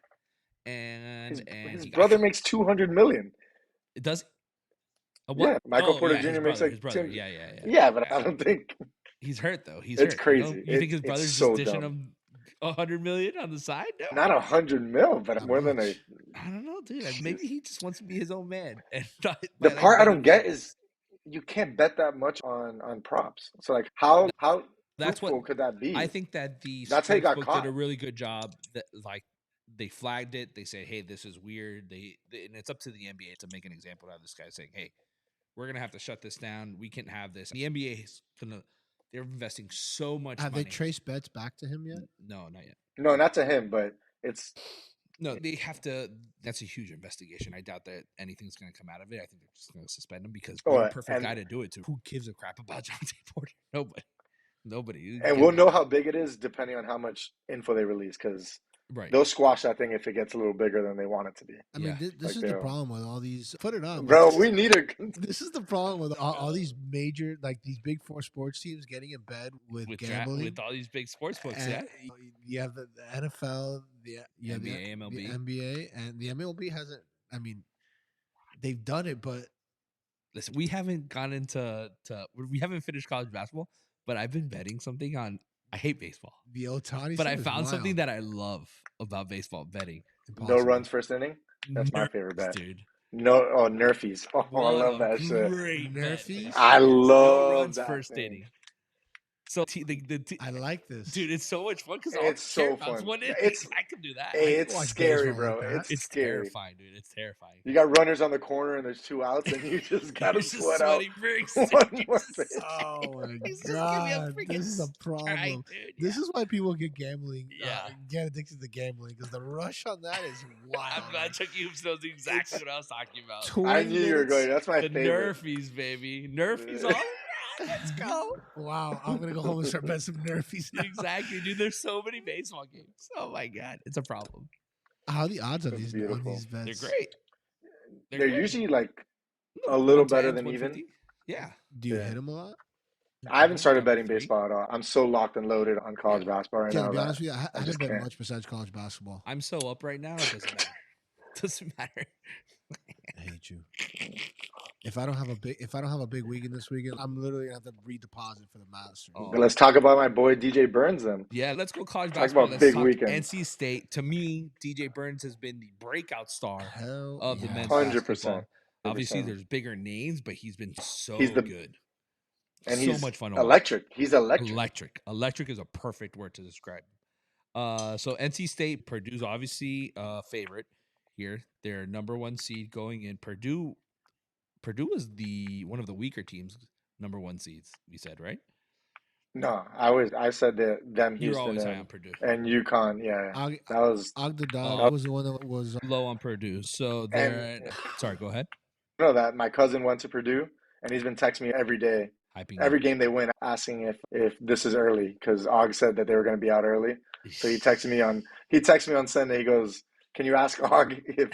And
his
he
brother makes $200 million.
it does. A what?
Yeah, Michael Porter
yeah,
Jr.
his
makes
brother.
like
His brother.
10.
Yeah.
Yeah, but I don't think
He's hurt though. He's
it's
hurt.
crazy.
You think his
It's
brother's
so
just dishing
dumb.
him $100 million on the side? No.
Not $100 million, but
Not
more than
much.
I don't know, dude. Maybe he just wants to be his own man. And not
the
by, like,
part I
betting
don't get
big.
is you can't bet that much on props. So like how
That's
fruitful
what
could that be?
I think that the
That's how he got
sportsbook did
caught.
a really good job. That like they flagged it. They say, "Hey, this is weird." And it's up to the NBA to make an example out of this guy, saying, "Hey, we're gonna have to shut this down. We can't have this." The NBA is gonna. They're investing so much
Have
money.
they traced bets back to him yet?
No, not yet.
No, not to him, but it's
No, they have to. That's a huge investigation. I doubt that anything's going to come out of it. I think they're just going to suspend him because what a perfect guy to do it to. Who gives a crap about Jonte Porter? Nobody.
and we'll know how big it is depending on how much info they release because
Right.
they'll squash that thing if it gets a little bigger than they want it to be.
I mean, this
Like
is the problem with all these. Put it on,
Bro, we need a
This is the problem with all these major, like these big four sports teams getting in bed with gambling.
with all these big sports books.
And
Yeah.
You have the NFL, the
NBA, MLB.
the NBA, and the MLB hasn't. I mean, they've done it, but
Listen, we haven't gone into we haven't finished college basketball, but I've been betting something on. I hate baseball,
the Otani.
but
stuff
I
is
found something
wild.
that I love about baseball betting.
no runs first inning. That's my
Nerfies,
favorite bet.
dude.
Nerfies. Oh, I
What
love
a
that shit.
great bet,
Nerfies?
man.
I
No
love
runs
that
first
thing.
inning. So
I like this,
dude, it's so much fun because
It's so fun.
One inning.
It's-
I can do that.
It's
watch
scary,
baseball
bro.
like that.
It's
It's
scary.
terrifying, dude. It's terrifying.
You got runners on the corner and there's 2 outs, and you just got to
He's just
sweat out
sweating bricks.
one more pitch.
Oh my
He's just giving me a
god,
freaking
this is a problem.
strike, dude.
This is why people get gambling.
Yeah.
Get addicted to gambling because the rush on that is wild.
I'm glad Chucky Hoops knows exactly what I was talking about.
20
I knew you were
minutes.
going. That's my
The
favorite.
Nerfies, baby. Nerfies on. Let's go.
Wow, I'm gonna go home and start betting some Nerfies now.
Exactly, dude. There's so many baseball games. Oh my god, it's a problem.
How are the odds on
That's
these
beautiful.
They're
bets?
great.
They're
great.
usually like a little better
110s,
than even.
150. Yeah.
Do you
Yeah.
hit them a lot?
I haven't started
Double
betting
three.
baseball at all. I'm so locked and loaded on college basketball right
Yeah,
now
to be
that
honest with you, I
I
haven't
just
bet
can't.
much besides college basketball.
I'm so up right now. It doesn't matter. Doesn't matter.
I hate you. If I don't have a big weekend this weekend, I'm literally gonna have to redeposit for the Masters.
Oh.
Let's talk about my boy DJ Burns then.
Yeah, let's go college
Talk
basketball.
about
Let's
big
talk
weekends.
NC State. To me, DJ Burns has been the breakout star
Hell
of the
yes.
men's
100%.
basketball. Obviously,
100%.
there's bigger names, but he's been so
He's the-
good.
And
so
he's
much fun to watch.
electric. He's electric.
Electric is a perfect word to describe. So NC State, Purdue's obviously favorite here. They're number 1 seed going in. Purdue is one of the weaker teams, number 1 seeds. We said, right?
No, I said that them
You were always
Houston
high on Purdue.
and UConn. Yeah, that was
Ogdadog was the one that was
Low on Purdue. So they're sorry. Go ahead.
know that my cousin went to Purdue and he's been texting me every day,
Hyping
every
up.
game they win, asking if this is early because Og said that they were going to be out early. So he texted me on Sunday. He goes, "Can you ask Og if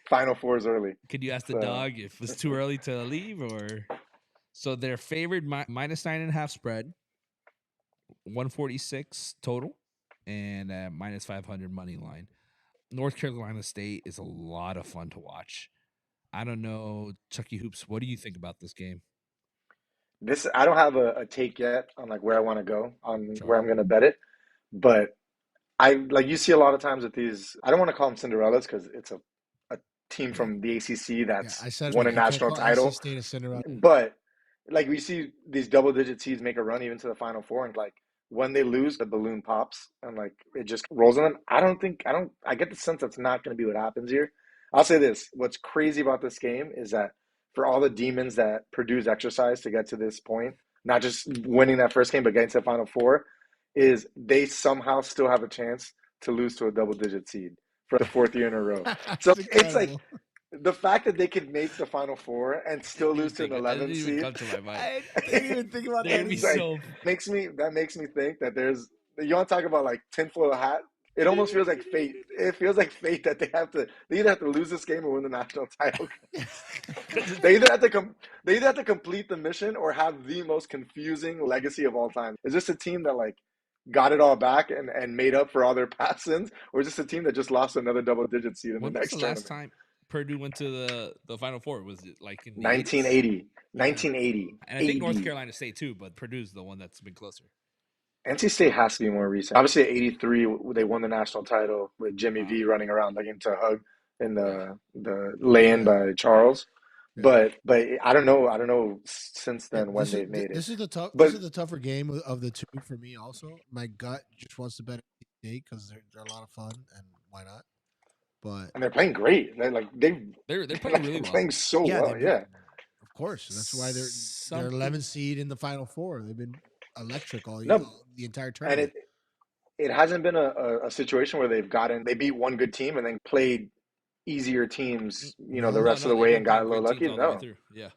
Final Four is early?"
Could you ask the
So-
dog if it's too early to leave or? So they're favored minus 9.5 spread, 146 total, and minus 500 money line. North Carolina State is a lot of fun to watch. I don't know, Chucky Hoops, what do you think about this game?
I don't have a take yet on like where I want to go on
Sure.
where I'm going to bet it, but I like you see a lot of times with these. I don't want to call them Cinderellas because it's a team from the ACC
Yeah,
that's
I said
won a
you can't
national
call NC
title,
State a Cinderella.
but like we see these double-digit seeds make a run even to the Final Four, and like when they lose, the balloon pops and like it just rolls on them. I get the sense that's not going to be what happens here. I'll say this: what's crazy about this game is that for all the demons that Purdue's exercise to get to this point, not just winning that first game, but getting to the Final Four, is they somehow still have a chance to lose to a double-digit seed for the fourth year in a row. So it's like the fact that they could make the Final Four and still lose to an
That
11
didn't even
seed.
come to my mind.
I didn't even think about
They're
that.
gonna be
It's like
so.
makes me think that there's you want to talk about like tinfoil hat. It almost feels like fate. It feels like fate that they either have to lose this game or win the national title. They either have to complete the mission or have the most confusing legacy of all time. Is this a team that like got it all back and made up for all their past sins, or is this a team that just lost another double digit seed in
When
the
was
next
the last
tournament?
time Purdue went to the Final Four? Was it like in the 80s?
1980.
Yeah.
1980.
And I think North
80.
Carolina State too, but Purdue's the one that's been closer.
NC State has to be more recent. Obviously, at 83, they won the national title with Jimmy
Wow.
V running around looking to hug in
Yeah.
the lay-in by Charles.
Yeah.
But I don't know. I don't know since
Yeah,
then when they've made it.
this is the tough.
But
This is the tougher game of the two for me. Also, my gut just wants to bet NC State because they're a lot of fun and why not? But
and they're playing great. They're like
They're
they're
playing really well.
playing so
yeah,
well. Yeah.
of course. That's why they're
Something-
11 seed in the Final Four. They've been electric
No,
the entire
and
tournament.
it hasn't been a situation where they beat one good team and then played easier teams,
No.
the rest of the
they've
way
been
and got a
playing
little
good teams
lucky.
all the way
No.
through. Yeah.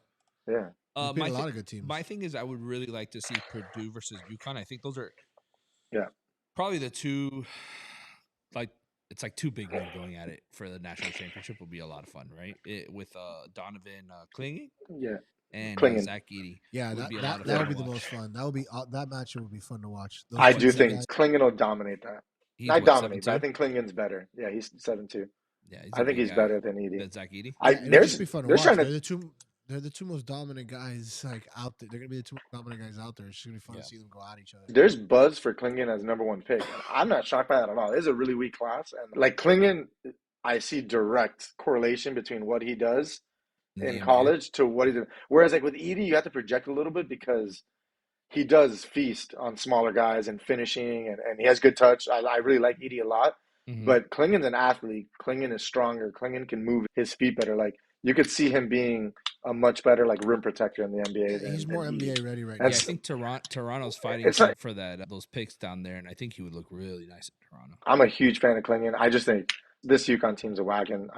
Yeah.
They played a lot of good teams.
My thing is, I would really like to see Purdue versus UConn. I think those are
Yeah.
probably the two. Like it's like two big men going at it for the national championship will be a lot of fun, right? With Donovan Klinging
Yeah.
and
Klingen.
Zach Edey.
Yeah,
would be a lot
that
of
that
fun
would
to
be the
watch.
most fun. That would be that matchup would be fun to watch. Those
I
two
do
big
think
guys.
Klingen will dominate that.
He's
Not
what,
dominate, but I
7'2"?
think Klingen's better. Yeah, he's 7'2".
Yeah, he's
I think he's better than Edie.
than Zach Edey.
Yeah, it'll just be fun to
they're
watch.
trying to
They're the two most dominant guys like out there. They're gonna be the two most dominant guys out there. It's gonna be fun
Yeah.
to see them go at each other.
there's buzz for Klingen as number one pick. And I'm not shocked by that at all. It's a really weak class, and like Klingen, I see direct correlation between what he does
In the
in
NBA.
college to what he did. Whereas like with Edie, you have to project a little bit because he does feast on smaller guys and finishing, and he has good touch. I really like Edie a lot.
Mhm.
But Klingen's an athlete. Klingen is stronger. Klingen can move his feet better. Like you could see him being a much better like rim protector in the NBA.
Yeah, he's more
Edey.
NBA ready right
Yeah,
now.
I think Toronto's fighting
It's like
for that those picks down there, and I think he would look really nice in Toronto.
I'm a huge fan of Klingen. I just think this UConn team's a wagon.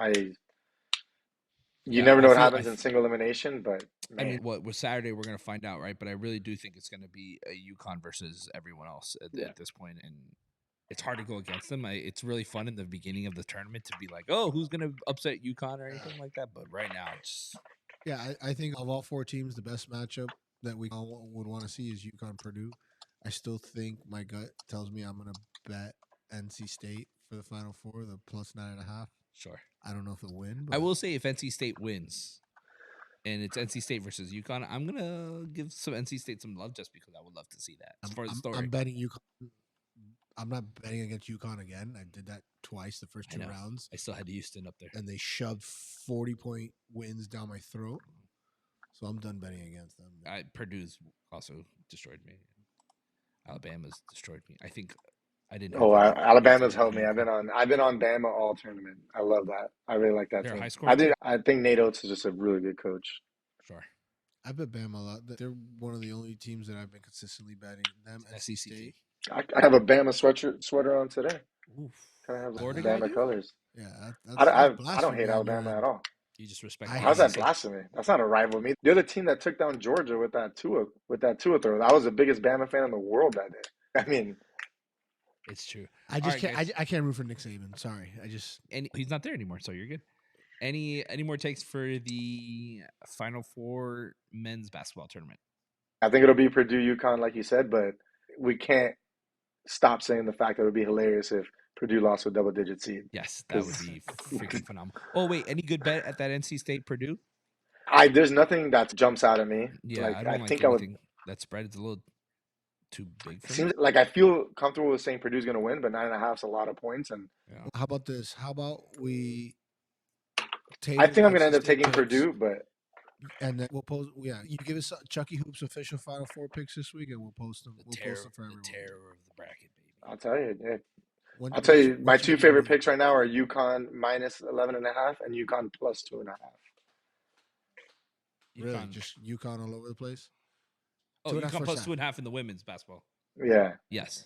You never know what happens in single elimination, but man.
I mean, with Saturday we're gonna find out, right? But I really do think it's gonna be a UConn versus everyone else at this point, and it's hard to go against them. It's really fun in the beginning of the tournament to be like, oh, who's gonna upset UConn or anything like that. But right now, it's
I think of all four teams, the best matchup that we all would want to see is UConn Purdue. I still think my gut tells me I'm gonna bet NC State for the Final Four, the plus 9.5.
sure.
I don't know if they'll win. But
I will say if NC State wins, and it's NC State versus UConn, I'm gonna give some NC State some love just because I would love to see that. As far as the story,
I'm betting UConn. I'm not betting against UConn again. I did that twice the first two rounds.
I still had Houston up there,
and they shoved 40-point wins down my throat. So I'm done betting against them.
Purdue's also destroyed me. Alabama's destroyed me. I think I didn't.
Oh, Alabama's helped me. I've been on Bama all tournament. I love that. I really like that
They're a
team.
high-scoring team.
I think Nate Oates is just a really good coach.
Sure.
I bet Bama a lot. They're one of the only teams that I've been consistently betting. Them, NC State.
I have a Bama sweater on today.
Oof.
Kind of have
Florida guy,
Bama
dude?
colors.
Yeah,
I don't hate Alabama at all.
You just respect.
How's that blasphemy? That's not a rival me. They're the team that took down Georgia with that Tua throw. I was the biggest Bama fan in the world that day. I mean,
it's true.
I just can't. I can't root for Nick Saban. Sorry,
and he's not there anymore, so you're good. Any more takes for the Final Four men's basketball tournament?
I think it'll be Purdue UConn, like you said, but we can't stop saying the fact that it would be hilarious if Purdue lost with double-digit seed.
Yes, that would be freaking phenomenal. Oh wait, any good bet at that NC State Purdue?
There's nothing that jumps out at me.
Yeah,
Like
I don't
I
like
think I would.
anything. That spread is a little too big
It
for me.
seems like I feel comfortable with saying Purdue's going to win, but 9.5 is a lot of points, and
Yeah.
How about this? How about we?
I think I'm going to end up
NC State
taking
picks,
Purdue. But
and then we'll post. Yeah, you give us Chucky Hoops official Final Four picks this week, and we'll post them.
The
We'll
terror,
post them for
the
everyone.
terror of the bracket, baby.
I'll tell you, yeah.
When-
I'll tell
what's-
you, my
what's your
two favorite
number?
picks right now are UConn minus 11.5 and UConn plus 2.5.
Really,
UConn.
just UConn all over the place.
Oh,
2.5
UConn
first
plus
half.
2.5 in the women's basketball.
Yeah,
Yes,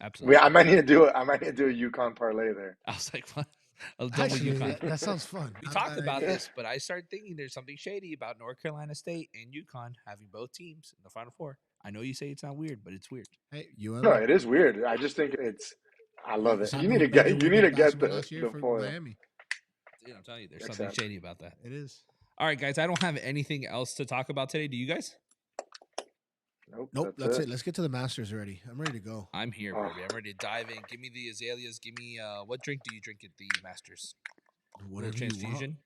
absolutely.
I might need to do it. I might need to do a UConn parlay there.
I was like, what? A double
Actually,
UConn.
that sounds fun.
We
Not a
talked
bad
about
idea.
this, but I started thinking there's something shady about North Carolina State and UConn having both teams in the Final Four. I know you say it's not weird, but it's weird.
Hey, UM.
No, it is weird. I just think I love it.
Simon
You need to
who bet
get
the
you need
women's
to get
basketball
the
last year
the
for
foil.
Miami.
Dude, I'm telling you, there's
Makes
something
sense.
shady about that.
It is.
All right, guys, I don't have anything else to talk about today. Do you guys?
Nope, that's it. Let's get to the Masters already. I'm ready to go.
I'm here,
Oh.
baby. I'm ready to dive in. Give me the azaleas. Give me what drink do you drink at the Masters?
Whatever
Little
you want.
transfusion.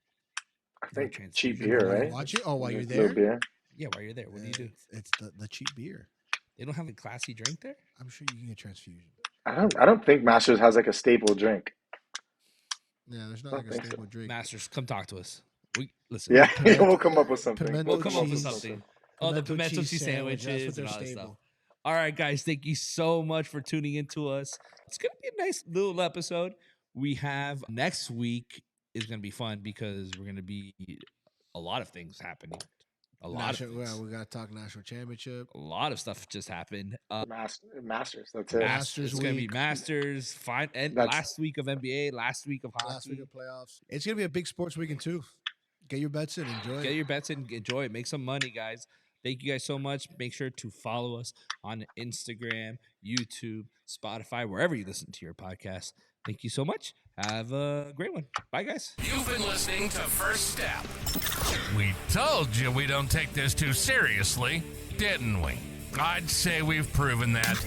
I think
transfusion.
cheap
You
beer,
know, while
right?
you're watching? Oh, while you're
Little
there?
beer.
Yeah, while you're there, what do you do?
It's the cheap beer.
They don't have a classy drink there.
I'm sure you can get transfusion.
I don't think Masters has like a staple drink.
Yeah, there's not
I
like a
think so.
staple drink.
Masters, come talk to us. We listen.
Yeah,
Pimento-
we'll come up with something.
pimento
We'll come up with
cheese.
something. Oh, the pimento cheese
sandwich, that's what
sandwiches and
they're
all that
stable.
stuff. All right, guys, thank you so much for tuning into us. It's gonna be a nice little episode. We have next week is gonna be fun because we're gonna be a lot of things happening. A lot of things.
Well, we got to talk national championship.
A lot of stuff just happened.
Masters. That's it.
Masters
It's gonna be
week.
Masters. Fine. And
That's-
last week of NBA. Last week of hockey.
Last week of playoffs. It's gonna be a big sports weekend too. Get your bets in. Enjoy
Get
it.
your bets and enjoy it. Make some money, guys. Thank you guys so much. Make sure to follow us on Instagram, YouTube, Spotify, wherever you listen to your podcast. Thank you so much. Have a great one. Bye, guys.
You've been listening to First Step. We told you we don't take this too seriously, didn't we? I'd say we've proven that.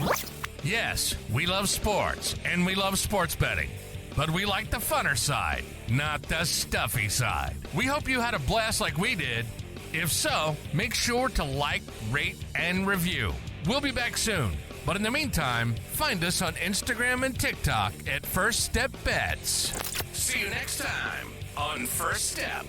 Yes, we love sports, and we love sports betting. But we like the funner side, not the stuffy side. We hope you had a blast like we did. If so, make sure to like, rate, and review. We'll be back soon. But in the meantime, find us on Instagram and TikTok at First Step Bets. See you next time on First Step.